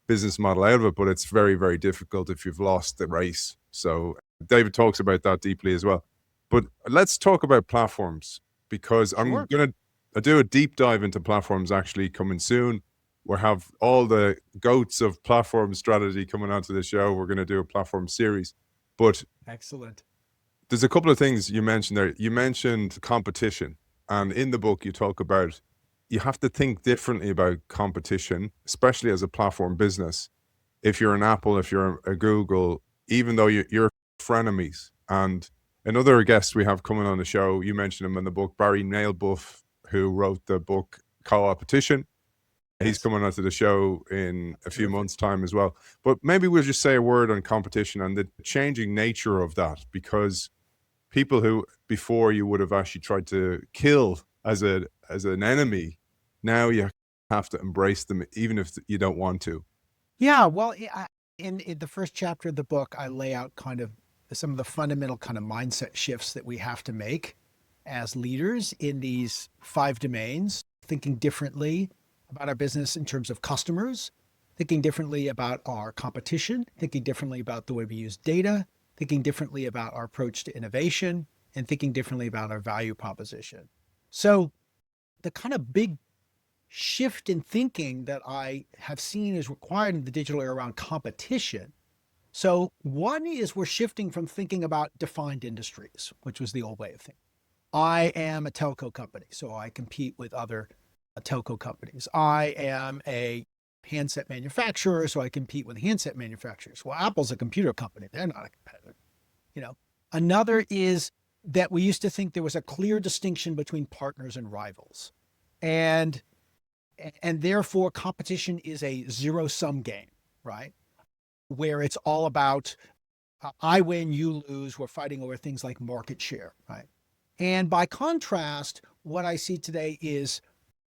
business model out of it, but it's very, very difficult if you've lost the race. So David talks about that deeply as well. But let's talk about platforms, because I'm Sure. going to do a deep dive into platforms actually coming soon. We'll have all the goats of platform strategy coming onto the show. We're going to do a platform series. But Excellent. there's a couple of things you mentioned there. You mentioned competition, and in the book you talk about you have to think differently about competition, especially as a platform business. If you're an Apple, if you're a Google, even though you're frenemies. And another guest we have coming on the show, you mentioned him in the book, Barry Nailbuff, who wrote the book Co-opetition. He's Yes. coming onto the show in a few Terrific. months' time as well. But maybe we'll just say a word on competition and the changing nature of that, because people who before you would have actually tried to kill as an enemy, now you have to embrace them even if you don't want to. Yeah. Well, in the first chapter of the book, I lay out kind of some of the fundamental kind of mindset shifts that we have to make as leaders in these 5 domains, thinking differently about our business in terms of customers, thinking differently about our competition, thinking differently about the way we use data, thinking differently about our approach to innovation, and thinking differently about our value proposition. So the kind of big shift in thinking that I have seen is required in the digital era around competition. So one is we're shifting from thinking about defined industries, which was the old way of thinking. I am a telco company, so I compete with other telco companies. I am a handset manufacturer, so I compete with handset manufacturers. Well, Apple's a computer company. They're not a competitor. You know, another is that we used to think there was a clear distinction between partners and rivals. And therefore competition is a zero sum game, right? where it's all about I win, you lose. We're fighting over things like market share, right? And by contrast, what I see today is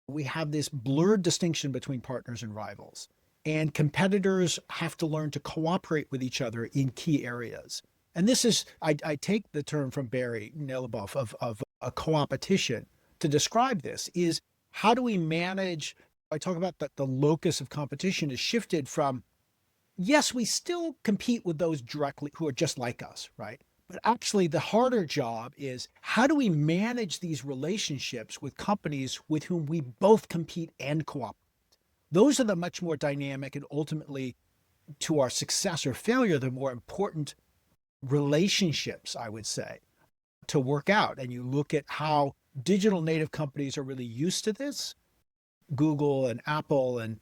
we have this blurred distinction between partners and rivals. And competitors have to learn to cooperate with each other in key areas. And this is, I take the term from Barry Nailaboff of a co-opetition to describe this, is how do we manage, I talk about the locus of competition is shifted from, yes, we still compete with those directly who are just like us, right? But actually, the harder job is how do we manage these relationships with companies with whom we both compete and cooperate? Those are the much more dynamic and ultimately, to our success or failure, the more important relationships, I would say, to work out. And you look at how digital native companies are really used to this, Google and Apple, and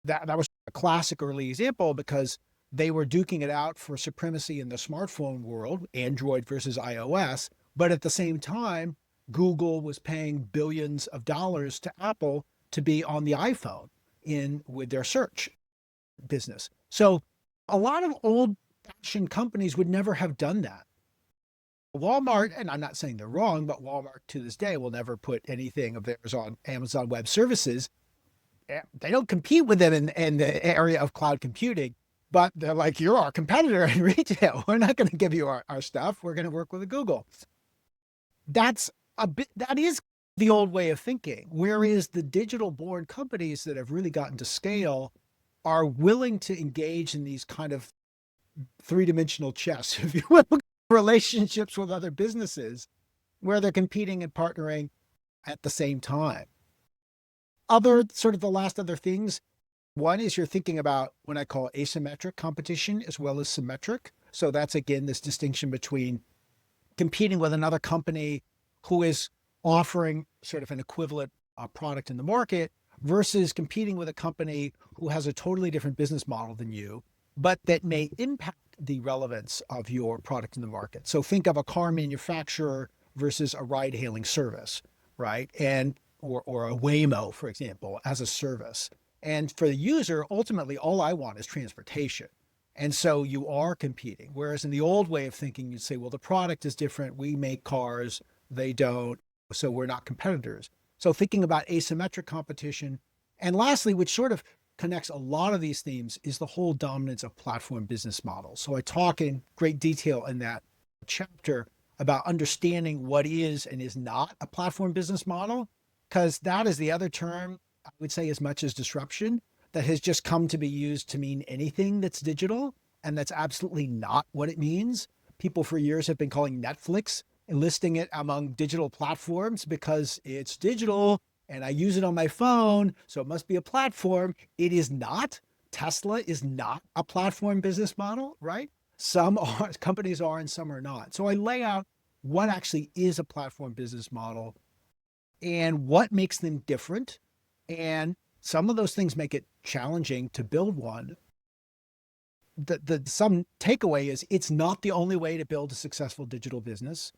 that was a classic early example because they were duking it out for supremacy in the smartphone world, Android versus iOS. But at the same time, Google was paying billions of dollars to Apple to be on the iPhone in with their search business. So a lot of old fashioned companies would never have done that. Walmart, and I'm not saying they're wrong, but Walmart to this day will never put anything of theirs on Amazon Web Services. They don't compete with them in the area of cloud computing, but they're like, you're our competitor in retail. We're not going to give you our stuff. We're going to work with Google. That is the old way of thinking. Whereas the digital born companies that have really gotten to scale are willing to engage in these kind of three-dimensional chess, if you will, relationships with other businesses where they're competing and partnering at the same time. Other sort of the last other things, one is you're thinking about what I call asymmetric competition as well as symmetric. So that's again, this distinction between competing with another company who is offering sort of an equivalent product in the market versus competing with a company who has a totally different business model than you, but that may impact the relevance of your product in the market. So think of a car manufacturer versus a ride hailing service, right? And or a Waymo, for example, as a service. And for the user, ultimately, all I want is transportation. And so you are competing. Whereas in the old way of thinking, you'd say, well, the product is different. We make cars, they don't. So we're not competitors. So thinking about asymmetric competition. And lastly, which sort of connects a lot of these themes, is the whole dominance of platform business models. So I talk in great detail in that chapter about understanding what is and is not a platform business model, because that is the other term, I would say, as much as disruption, that has just come to be used to mean anything that's digital. And that's absolutely not what it means. People for years have been calling Netflix and listing it among digital platforms because it's digital and I use it on my phone, so it must be a platform. It is not. Tesla is not a platform business model, right? Some are, companies are and some are not. So I lay out what actually is a platform business model and what makes them different. And some of those things make it challenging to build one. Some takeaway is it's not the only way to build a successful digital business.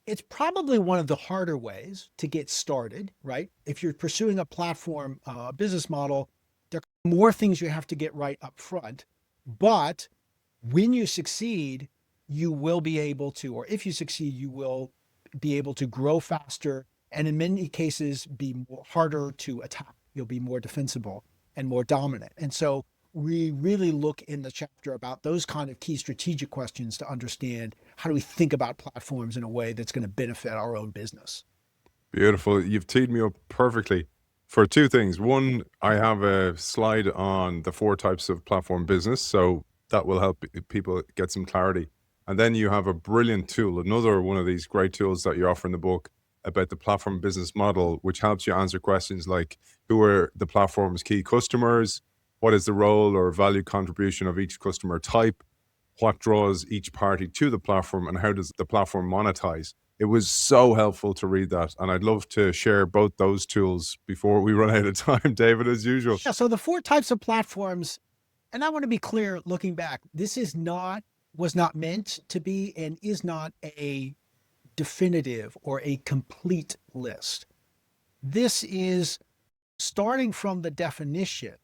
It's probably one of the harder ways to get started, right? If you're pursuing a platform business model, there are more things you have to get right up front. But when you succeed, you will be able to, or if you succeed, you will be able to grow faster and in many cases be harder to attack. You'll be more defensible and more dominant. And so we really look in the chapter about those kind of key strategic questions to understand how do we think about platforms in a way that's going to benefit our own business. Beautiful. You've teed me up perfectly for two things. One, I have a slide on the 4 types of platform business, so that will help people get some clarity. And then you have a brilliant tool, another one of these great tools that you offer in the book about the platform business model, which helps you answer questions like who are the platform's key customers, what is the role or value contribution of each customer type, what draws each party to the platform, and how does the platform monetize. It was so helpful to read that. And I'd love to share both those tools before we run out of time, David, as usual. Yeah, so the 4 types of platforms, and I want to be clear looking back, this was not meant to be and is not a definitive or a complete list. This is starting from the definition,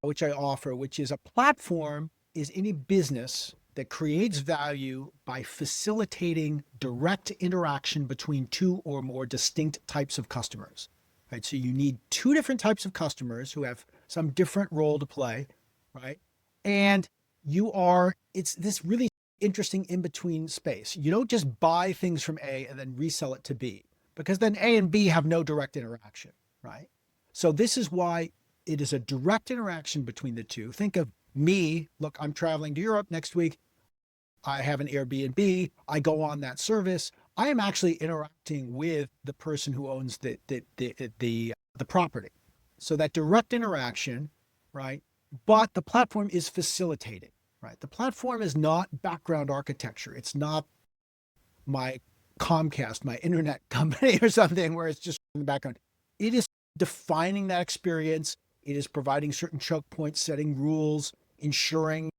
which I offer, which is a platform is any business that creates value by facilitating direct interaction between two or more distinct types of customers. Right? So you need two different types of customers who have some different role to play, right? And it's this really interesting in-between space. You don't just buy things from A and then resell it to B, because then A and B have no direct interaction, right? So this is why it is a direct interaction between the two. Think of me, look, I'm traveling to Europe next week. I have an Airbnb. I go on that service. I am actually interacting with the person who owns the property. So that direct interaction, right? But the platform is facilitating, right? The platform is not background architecture. It's not my Comcast, my internet company or something where it's just in the background. It is defining that experience. It is providing certain choke points, setting rules, ensuring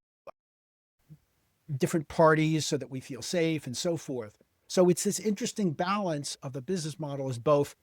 different parties so that we feel safe and so forth. So it's this interesting balance of the business model is both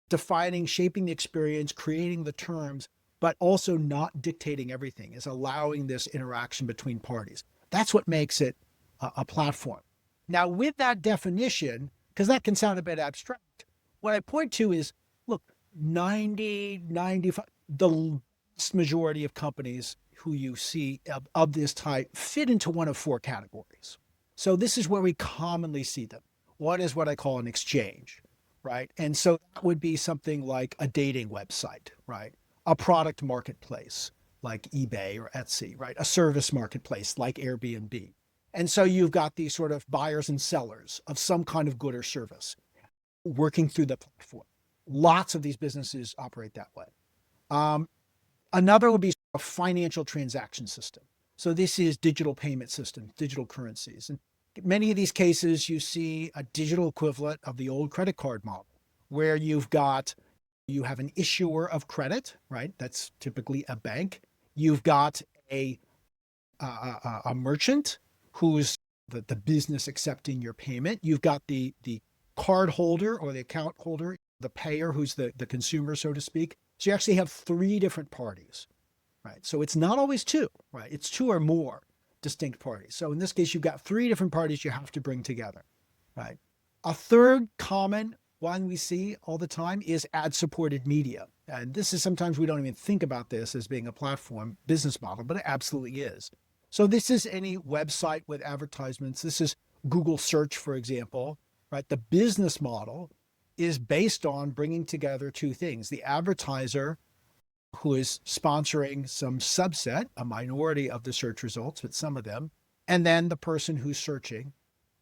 defining, shaping the experience, creating the terms, but also not dictating everything, is allowing this interaction between parties. That's what makes it a platform. Now, with that definition, because that can sound a bit abstract, what I point to is, look, 95, the vast majority of companies who you see of this type fit into one of four categories. So this is where we commonly see them. One is what I call an exchange, right? And so that would be something like a dating website, right? A product marketplace like eBay or Etsy, right? A service marketplace like Airbnb. And so you've got these sort of buyers and sellers of some kind of good or service working through the platform. Lots of these businesses operate that way. Another would be a financial transaction system. So this is digital payment systems, digital currencies. And many of these cases, you see a digital equivalent of the old credit card model, where you have an issuer of credit, right? That's typically a bank. You've got a merchant who's the business accepting your payment. You've got the card holder or the account holder, the payer, who's the consumer, so to speak. So you actually have three different parties, right? So it's not always two, right? It's two or more distinct parties. So in this case, you've got three different parties you have to bring together, right? A third common one we see all the time is ad-supported media. And this is sometimes we don't even think about this as being a platform business model, but it absolutely is. So this is any website with advertisements. This is Google search, for example, right? The business model is based on bringing together two things: the advertiser, who is sponsoring some subset, a minority of the search results, but some of them, and then the person who's searching.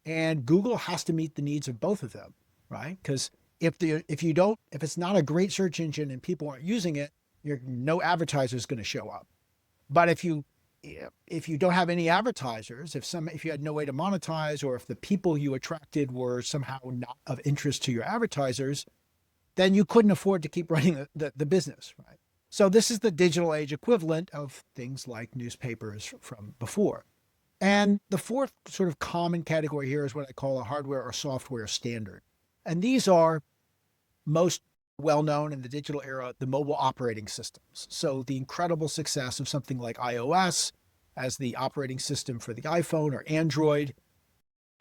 And Google has to meet the needs of both of them, right? Because if it's not a great search engine and people aren't using it, no advertiser is going to show up. But if you don't have any advertisers, if you had no way to monetize, or if the people you attracted were somehow not of interest to your advertisers, then you couldn't afford to keep running the business, right? So this is the digital age equivalent of things like newspapers from before. And the fourth sort of common category here is what I call a hardware or software standard. And these are most well-known in the digital era, the mobile operating systems. So the incredible success of something like iOS as the operating system for the iPhone, or Android,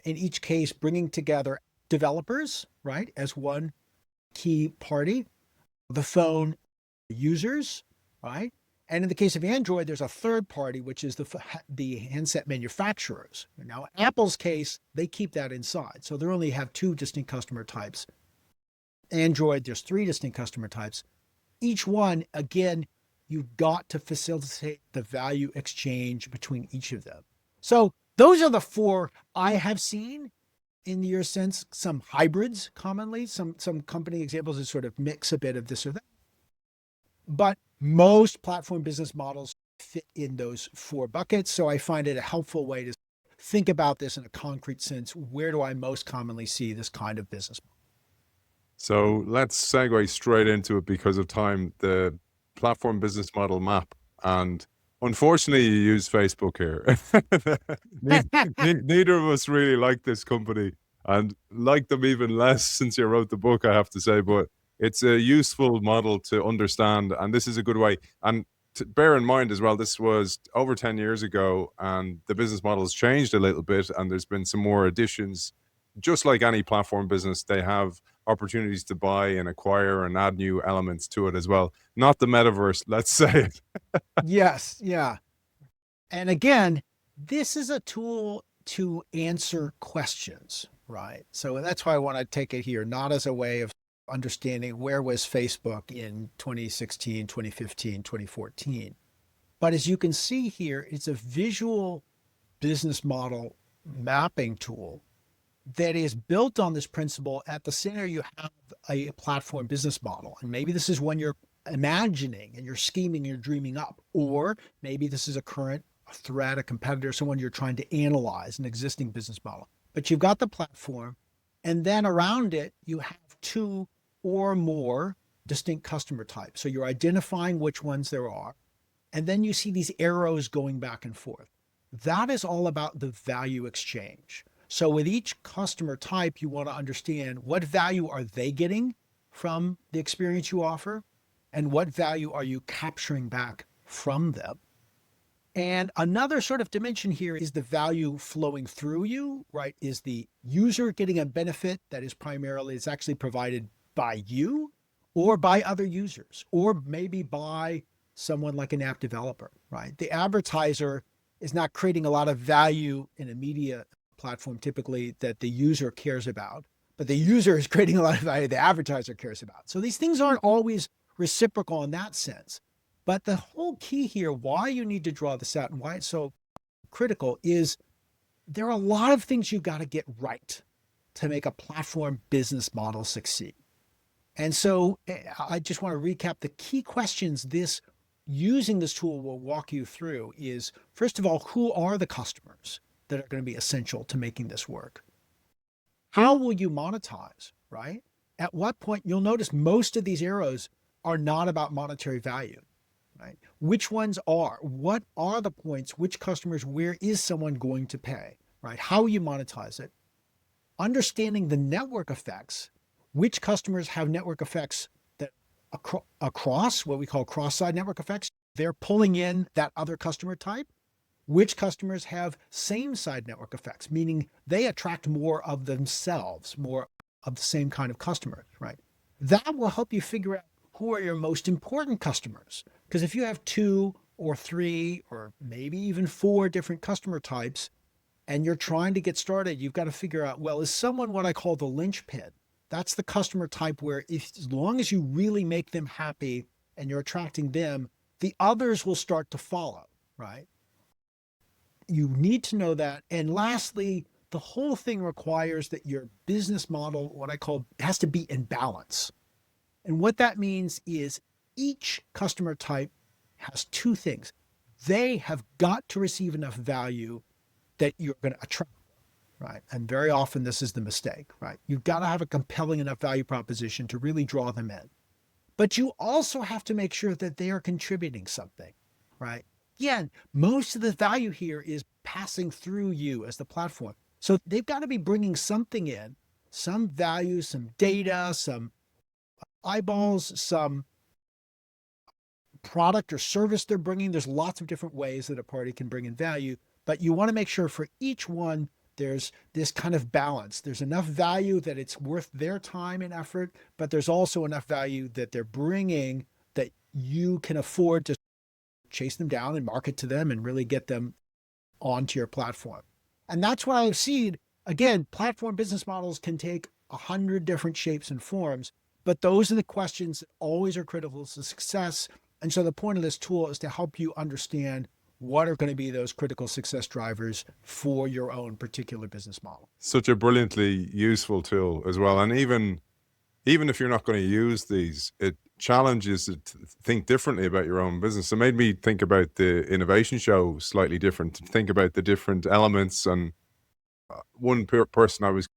in each case bringing together developers, right, as one key party, the phone users, right? And in the case of Android, there's a third party, which is the handset manufacturers. Now, Apple's case, they keep that inside. So they only have two distinct customer types. Android, there's three distinct customer types. Each one, again, you've got to facilitate the value exchange between each of them. So those are the four I have seen in the year since. Some hybrids commonly, some company examples that sort of mix a bit of this or that. But most platform business models fit in those four buckets. So I find it a helpful way to think about this in a concrete sense. Where do I most commonly see this kind of business model? So let's segue straight into it because of time. The platform business model map. And unfortunately, you use Facebook here. Neither of us really like this company, and like them even less since you wrote the book, I have to say. But it's a useful model to understand, and this is a good way. And bear in mind as well, this was over 10 years ago, and the business model has changed a little bit, and there's been some more additions. Just like any platform business, they have opportunities to buy and acquire and add new elements to it as well. Not the metaverse, let's say it. Yes, yeah. And again, this is a tool to answer questions, right? So that's why I want to take it here, not as a way of understanding where was Facebook in 2016, 2015, 2014. But as you can see here, it's a visual business model mapping tool that is built on this principle. At the center, you have a platform business model. And maybe this is one you're imagining and you're scheming, you're dreaming up. Or maybe this is a current threat, a competitor, someone you're trying to analyze, an existing business model. But you've got the platform, and then around it, you have two or more distinct customer types. So you're identifying which ones there are. And then you see these arrows going back and forth. That is all about the value exchange. So with each customer type, you want to understand what value are they getting from the experience you offer, and what value are you capturing back from them. And another sort of dimension here is the value flowing through you, right? Is the user getting a benefit that is primarily, it's actually provided by you or by other users, or maybe by someone like an app developer, right? The advertiser is not creating a lot of value in a media platform typically that the user cares about, but the user is creating a lot of value the advertiser cares about. So these things aren't always reciprocal in that sense. But the whole key here, why you need to draw this out and why it's so critical, is there are a lot of things you've got to get right to make a platform business model succeed. And so I just want to recap the key questions using this tool will walk you through is, first of all, who are the customers that are going to be essential to making this work? How will you monetize, right? At what point, you'll notice most of these arrows are not about monetary value, right? Which ones are? What are the points? Which customers, where is someone going to pay, right? How will you monetize it? Understanding the network effects, which customers have network effects that across what we call cross-side network effects, they're pulling in that other customer type. Which customers have same side network effects, meaning they attract more of themselves, more of the same kind of customers, right? That will help you figure out who are your most important customers. Because if you have 2 or 3 or maybe even 4 different customer types and you're trying to get started, you've got to figure out, well, is someone what I call the linchpin? That's the customer type where as long as you really make them happy and you're attracting them, the others will start to follow, right? You need to know that. And lastly, the whole thing requires that your business model, what I call, has to be in balance. And what that means is each customer type has 2 things. They have got to receive enough value that you're going to attract, right? And very often this is the mistake, right? You've got to have a compelling enough value proposition to really draw them in. But you also have to make sure that they are contributing something, right? Again, most of the value here is passing through you as the platform. So they've got to be bringing something in, some value, some data, some eyeballs, some product or service they're bringing. There's lots of different ways that a party can bring in value, but you want to make sure for each one, there's this kind of balance. There's enough value that it's worth their time and effort, but there's also enough value that they're bringing that you can afford to chase them down and market to them and really get them onto your platform. And that's why I've seen, again, platform business models can take 100 different shapes and forms, but those are the questions that always are critical to success. And so the point of this tool is to help you understand what are going to be those critical success drivers for your own particular business model. Such a brilliantly useful tool as well. And even if you're not going to use these, it challenges you to think differently about your own business. It made me think about the innovation show slightly different, to think about the different elements. And one person I was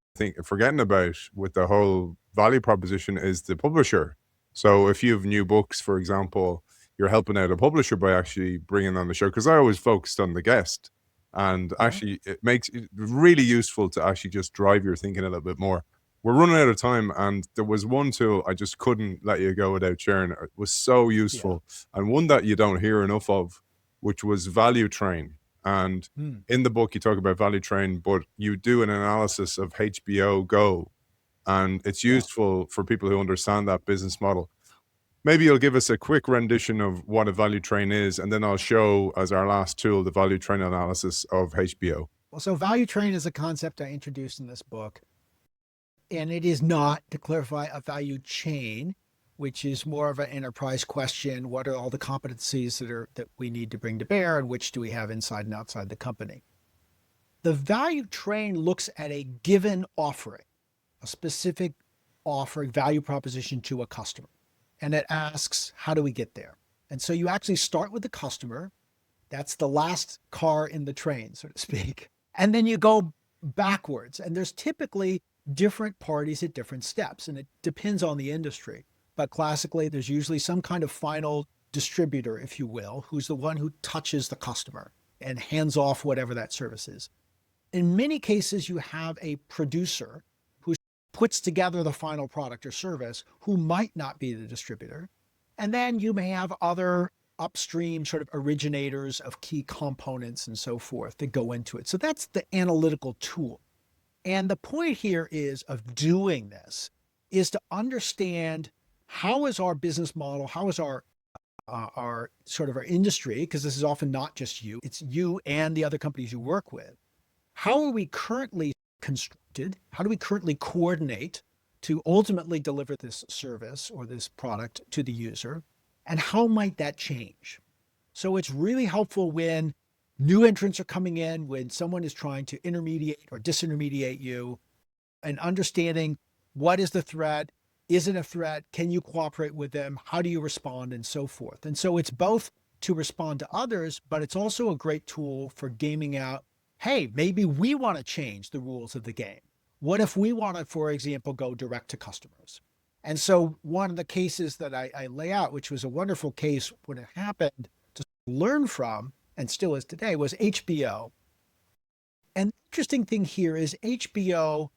forgetting about with the whole value proposition is the publisher. So if you have new books, for example, you're helping out a publisher by actually bringing on the show. Because I always focused on the guest, and actually it makes it really useful to actually just drive your thinking a little bit more. We're running out of time, and there was one tool I just couldn't let you go without sharing. It was so Yeah. useful, and one that you don't hear enough of, which was Value Train. And Hmm. in the book, you talk about Value Train, but you do an analysis of HBO Go, and it's Yeah. useful for people who understand that business model. Maybe you'll give us a quick rendition of what a value train is, and then I'll show as our last tool the value train analysis of HBO. Well, so value train is a concept I introduced in this book, and it is not, to clarify, a value chain, which is more of an enterprise question. What are all the competencies that we need to bring to bear, and which do we have inside and outside the company? The value train looks at a given offering, a specific offering, value proposition to a customer, and it asks, how do we get there? And so you actually start with the customer. That's the last car in the train, so to speak. And then you go backwards. And there's typically different parties at different steps, and it depends on the industry. But classically, there's usually some kind of final distributor, if you will, who's the one who touches the customer and hands off whatever that service is. In many cases, you have a producer who puts together the final product or service who might not be the distributor. And then you may have other upstream sort of originators of key components and so forth that go into it. So that's the analytical tool. And the point here is of doing this is to understand how is our business model, how is our sort of our industry, because this is often not just you, it's you and the other companies you work with. How are we currently constructed? How do we currently coordinate to ultimately deliver this service or this product to the user? And how might that change? So it's really helpful when new entrants are coming in, when someone is trying to intermediate or disintermediate you, and understanding what is the threat? Is it a threat? Can you cooperate with them? How do you respond? And so forth. And so it's both to respond to others, but it's also a great tool for gaming out, hey, maybe we want to change the rules of the game. What if we want to, for example, go direct to customers? And so one of the cases that I lay out, which was a wonderful case when it happened to learn from, and still is today, was HBO. And the interesting thing here is HBO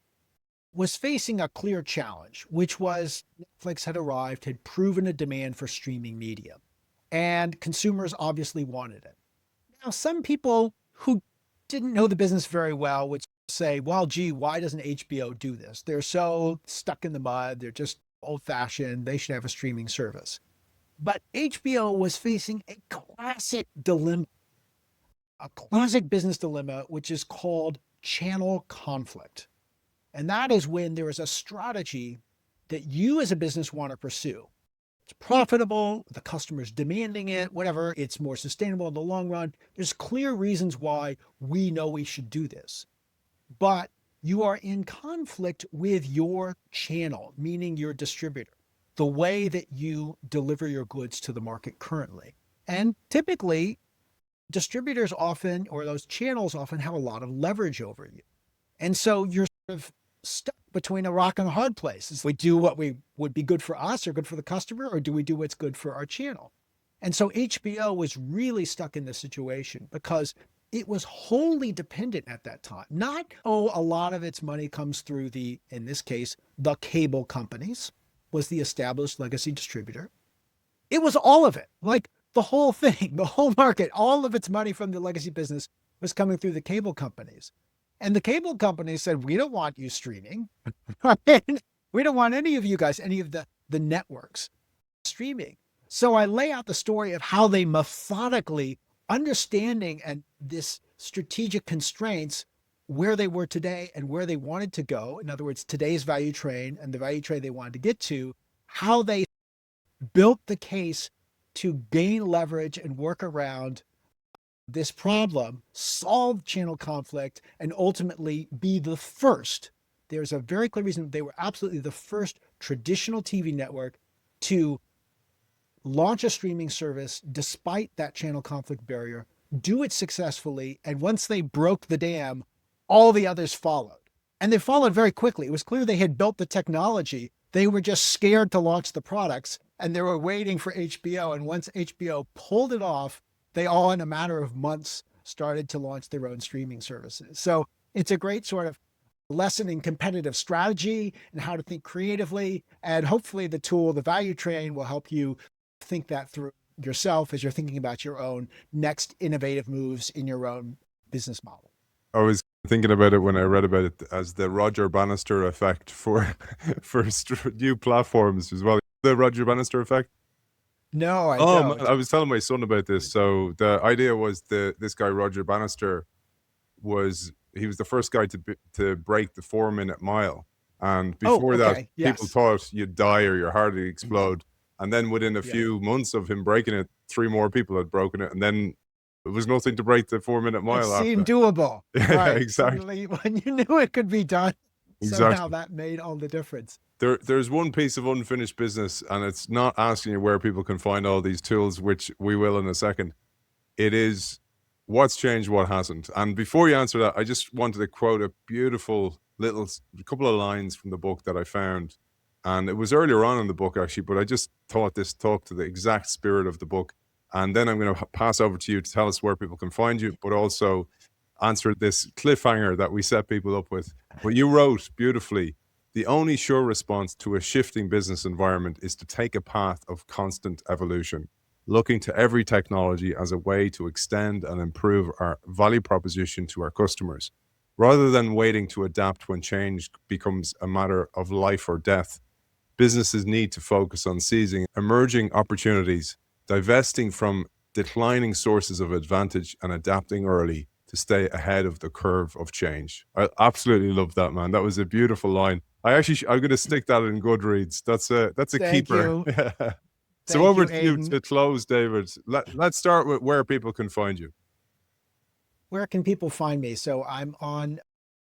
was facing a clear challenge, which was Netflix had arrived, had proven a demand for streaming media, and consumers obviously wanted it. Now, some people who didn't know the business very well would say, well, gee, why doesn't HBO do this? They're so stuck in the mud. They're just old fashioned. They should have a streaming service. But HBO was facing a classic dilemma, a classic business dilemma, which is called channel conflict. And that is when there is a strategy that you as a business want to pursue. It's profitable, the customer's demanding it, whatever, it's more sustainable in the long run. There's clear reasons why we know we should do this. But you are in conflict with your channel, meaning your distributor, the way that you deliver your goods to the market currently. And typically, distributors often, or those channels often, have a lot of leverage over you. And so you're sort of stuck between a rock and a hard place. Is we do what we would be good for us or good for the customer, or do we do what's good for our channel? And so HBO was really stuck in this situation because it was wholly dependent at that time. Not, oh, a lot of its money comes through the, in this case, the cable companies, was the established legacy distributor. It was all of it, like the whole thing, the whole market, all of its money from the legacy business was coming through the cable companies. And the cable companies said, we don't want you streaming. We don't want any of you guys, any of the networks streaming. So I lay out the story of how they methodically understanding and this strategic constraints, where they were today and where they wanted to go. In other words, today's value train and the value train they wanted to get to, how they built the case to gain leverage and work around this problem, solve channel conflict, and ultimately be the first. There's a very clear reason they were absolutely the first traditional TV network to launch a streaming service despite that channel conflict barrier, do it successfully, and once they broke the dam, all the others followed. And they followed very quickly. It was clear they had built the technology. They were just scared to launch the products, and they were waiting for HBO. And once HBO pulled it off, they all, in a matter of months, started to launch their own streaming services. So it's a great sort of lesson in competitive strategy and how to think creatively. And hopefully the tool, the value train, will help you think that through yourself as you're thinking about your own next innovative moves in your own business model. I was thinking about it when I read about it as the Roger Bannister effect for new platforms as well. The Roger Bannister effect. No, I Oh man, don't. I was telling my son about this. So the idea was this guy Roger Bannister he was the first guy to break the 4 minute mile, and Oh, before that, okay. people Yes. thought you'd die or your heart would explode. And then within a Yeah. few months of him breaking it, three more people had broken it, and then it was nothing to break the 4 minute It mile seemed after. doable. Yeah, Right. exactly, Suddenly, when you knew it could be done, somehow exactly. that made all the difference. There's one piece of unfinished business, and it's not asking you where people can find all these tools, which we will in a second. It is what's changed, what hasn't. And before you answer that, I just wanted to quote a beautiful couple of lines from the book that I found. And it was earlier on in the book, actually, but I just thought this talked to the exact spirit of the book. And then I'm going to pass over to you to tell us where people can find you, but also answer this cliffhanger that we set people up with. But you wrote beautifully, the only sure response to a shifting business environment is to take a path of constant evolution, looking to every technology as a way to extend and improve our value proposition to our customers, rather than waiting to adapt when change becomes a matter of life or death. Businesses need to focus on seizing emerging opportunities, divesting from declining sources of advantage, and adapting early to stay ahead of the curve of change. I absolutely love that, man. That was a beautiful line. I'm going to stick that in Goodreads. That's a Thank keeper. you. So Thank over you, to you Aidan. to close, David. Let's start with where people can find you. Where can people find me? So I'm on,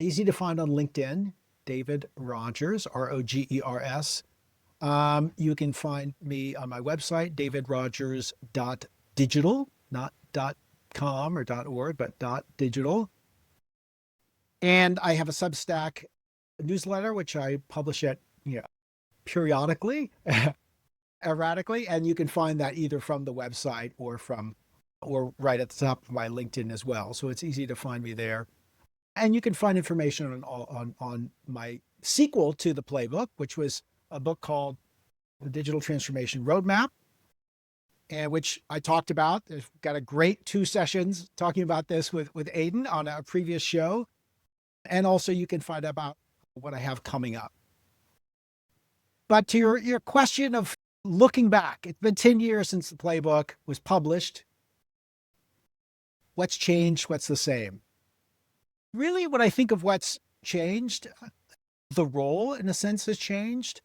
easy to find on LinkedIn, David Rogers, Rogers. You can find me on my website, davidrogers.digital, not .com or .org, but .digital. And I have a Substack newsletter, which I publish at, periodically, erratically, and you can find that either from the website or right at the top of my LinkedIn as well. So it's easy to find me there. And you can find information on my sequel to the playbook, which was a book called The Digital Transformation Roadmap, and which I talked about. I've got a great 2 sessions talking about this with Aidan on a previous show. And also you can find out about what I have coming up. But to your question of looking back, it's been 10 years since the playbook was published. What's changed? What's the same? Really, when I think of what's changed, the role in a sense has changed.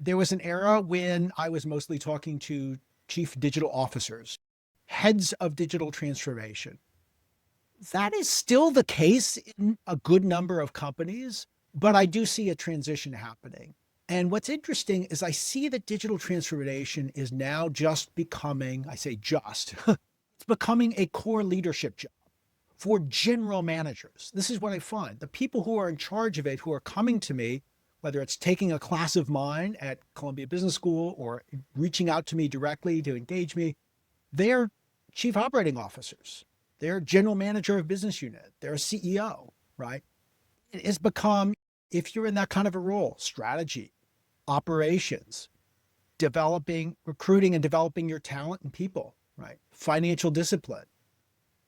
There was an era when I was mostly talking to chief digital officers, heads of digital transformation. That is still the case in a good number of companies, but I do see a transition happening. And what's interesting is I see that digital transformation is now just becoming, I say just, it's becoming a core leadership job for general managers. This is what I find. The people who are in charge of it, who are coming to me, whether it's taking a class of mine at Columbia Business School or reaching out to me directly to engage me, they're chief operating officers. They're general manager of business unit. They're a CEO, right? It has become, if you're in that kind of a role, strategy, operations, developing, recruiting and developing your talent and people, right? Financial discipline.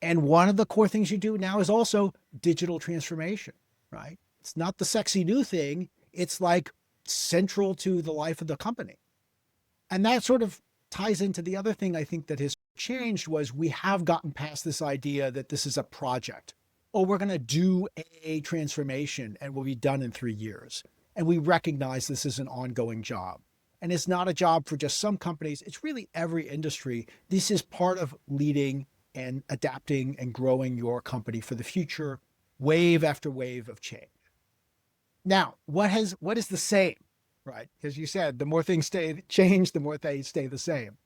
And one of the core things you do now is also digital transformation, right? It's not the sexy new thing. It's like central to the life of the company. And that sort of ties into the other thing I think that has changed was we have gotten past this idea that this is a project. Oh, we're going to do a transformation and we'll be done in 3 years. And we recognize this is an ongoing job. And it's not a job for just some companies. It's really every industry. This is part of leading and adapting and growing your company for the future, wave after wave of change. Now, what is the same, right? As you said, the more things change, the more they stay the same.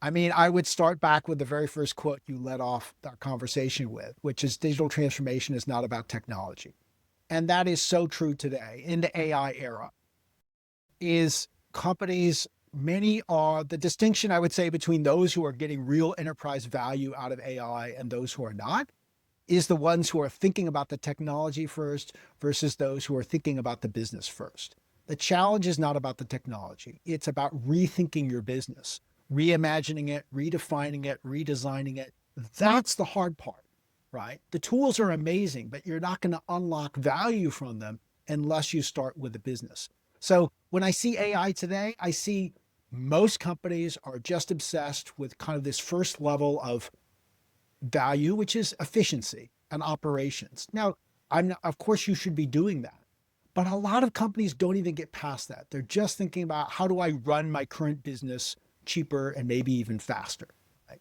I mean, I would start back with the very first quote you led off our conversation with, which is digital transformation is not about technology. And that is so true today in the AI era. Is companies, many are the distinction I would say between those who are getting real enterprise value out of AI and those who are not is the ones who are thinking about the technology first versus those who are thinking about the business first. The challenge is not about the technology. It's about rethinking your business, reimagining it, redefining it, redesigning it. That's the hard part, right? The tools are amazing, but you're not going to unlock value from them unless you start with the business. So when I see AI today, I see most companies are just obsessed with kind of this first level of value, which is efficiency and operations. Now, of course, you should be doing that. But a lot of companies don't even get past that. They're just thinking about how do I run my current business cheaper and maybe even faster. Right?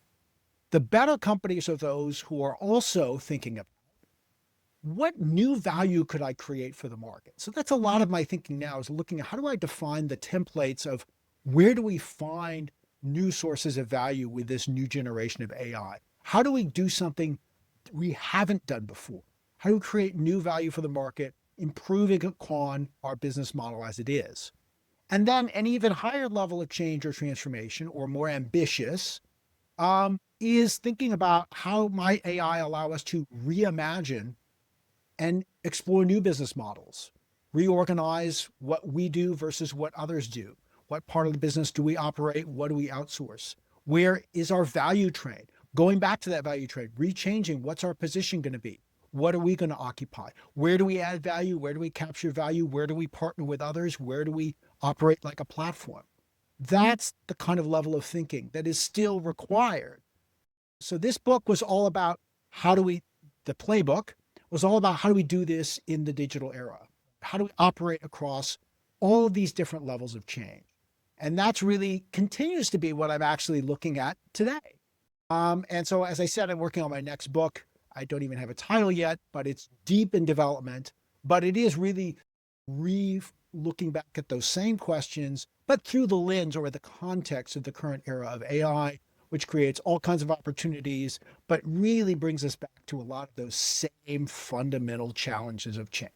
The better companies are those who are also thinking of what new value could I create for the market. So that's a lot of my thinking now is looking at how do I define the templates of where do we find new sources of value with this new generation of AI? How do we do something we haven't done before? How do we create new value for the market, improving upon our business model as it is? And then an even higher level of change or transformation, or more ambitious, is thinking about how might AI allow us to reimagine and explore new business models, reorganize what we do versus what others do. What part of the business do we operate? What do we outsource? Where is our value trade? Going back to that value trade, rechanging what's our position going to be? What are we going to occupy? Where do we add value? Where do we capture value? Where do we partner with others? Where do we operate like a platform? That's the kind of level of thinking that is still required. So this book was all about the playbook was all about how do we do this in the digital era? How do we operate across all of these different levels of change? And that's really continues to be what I'm actually looking at today. And so, as I said, I'm working on my next book. I don't even have a title yet, but it's deep in development. But it is really looking back at those same questions, but through the lens or the context of the current era of AI, which creates all kinds of opportunities, but really brings us back to a lot of those same fundamental challenges of change.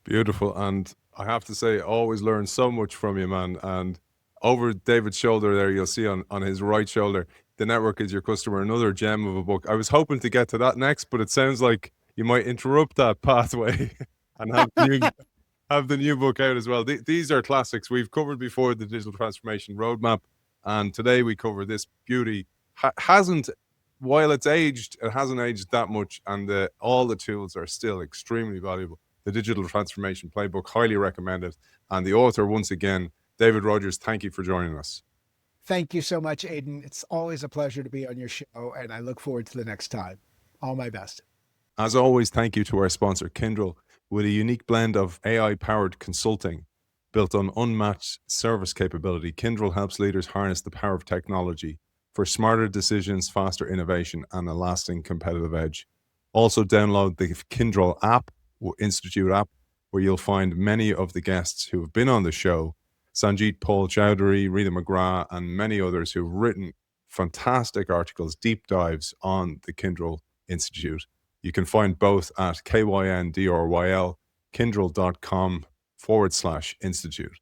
Beautiful. And I have to say, I always learn so much from you, man. And over David's shoulder there, you'll see on his right shoulder, The Network is Your Customer, another gem of a book. I was hoping to get to that next, but it sounds like you might interrupt that pathway and have the new book out as well. These are classics. We've covered before the Digital Transformation Roadmap, and today we cover this beauty. While it's aged, it hasn't aged that much, and all the tools are still extremely valuable. The Digital Transformation Playbook, highly recommended. And the author, once again, David Rogers, thank you for joining us. Thank you so much, Aidan. It's always a pleasure to be on your show, and I look forward to the next time. All my best. As always, thank you to our sponsor, Kyndryl, with a unique blend of AI-powered consulting built on unmatched service capability. Kyndryl helps leaders harness the power of technology for smarter decisions, faster innovation, and a lasting competitive edge. Also, download the Kyndryl app, or Institute app, where you'll find many of the guests who have been on the show, Sanjeet Paul Chowdhury, Rita McGrath, and many others who've written fantastic articles, deep dives on the Kyndryl Institute. You can find both at kyndryl, kyndryl.com/institute.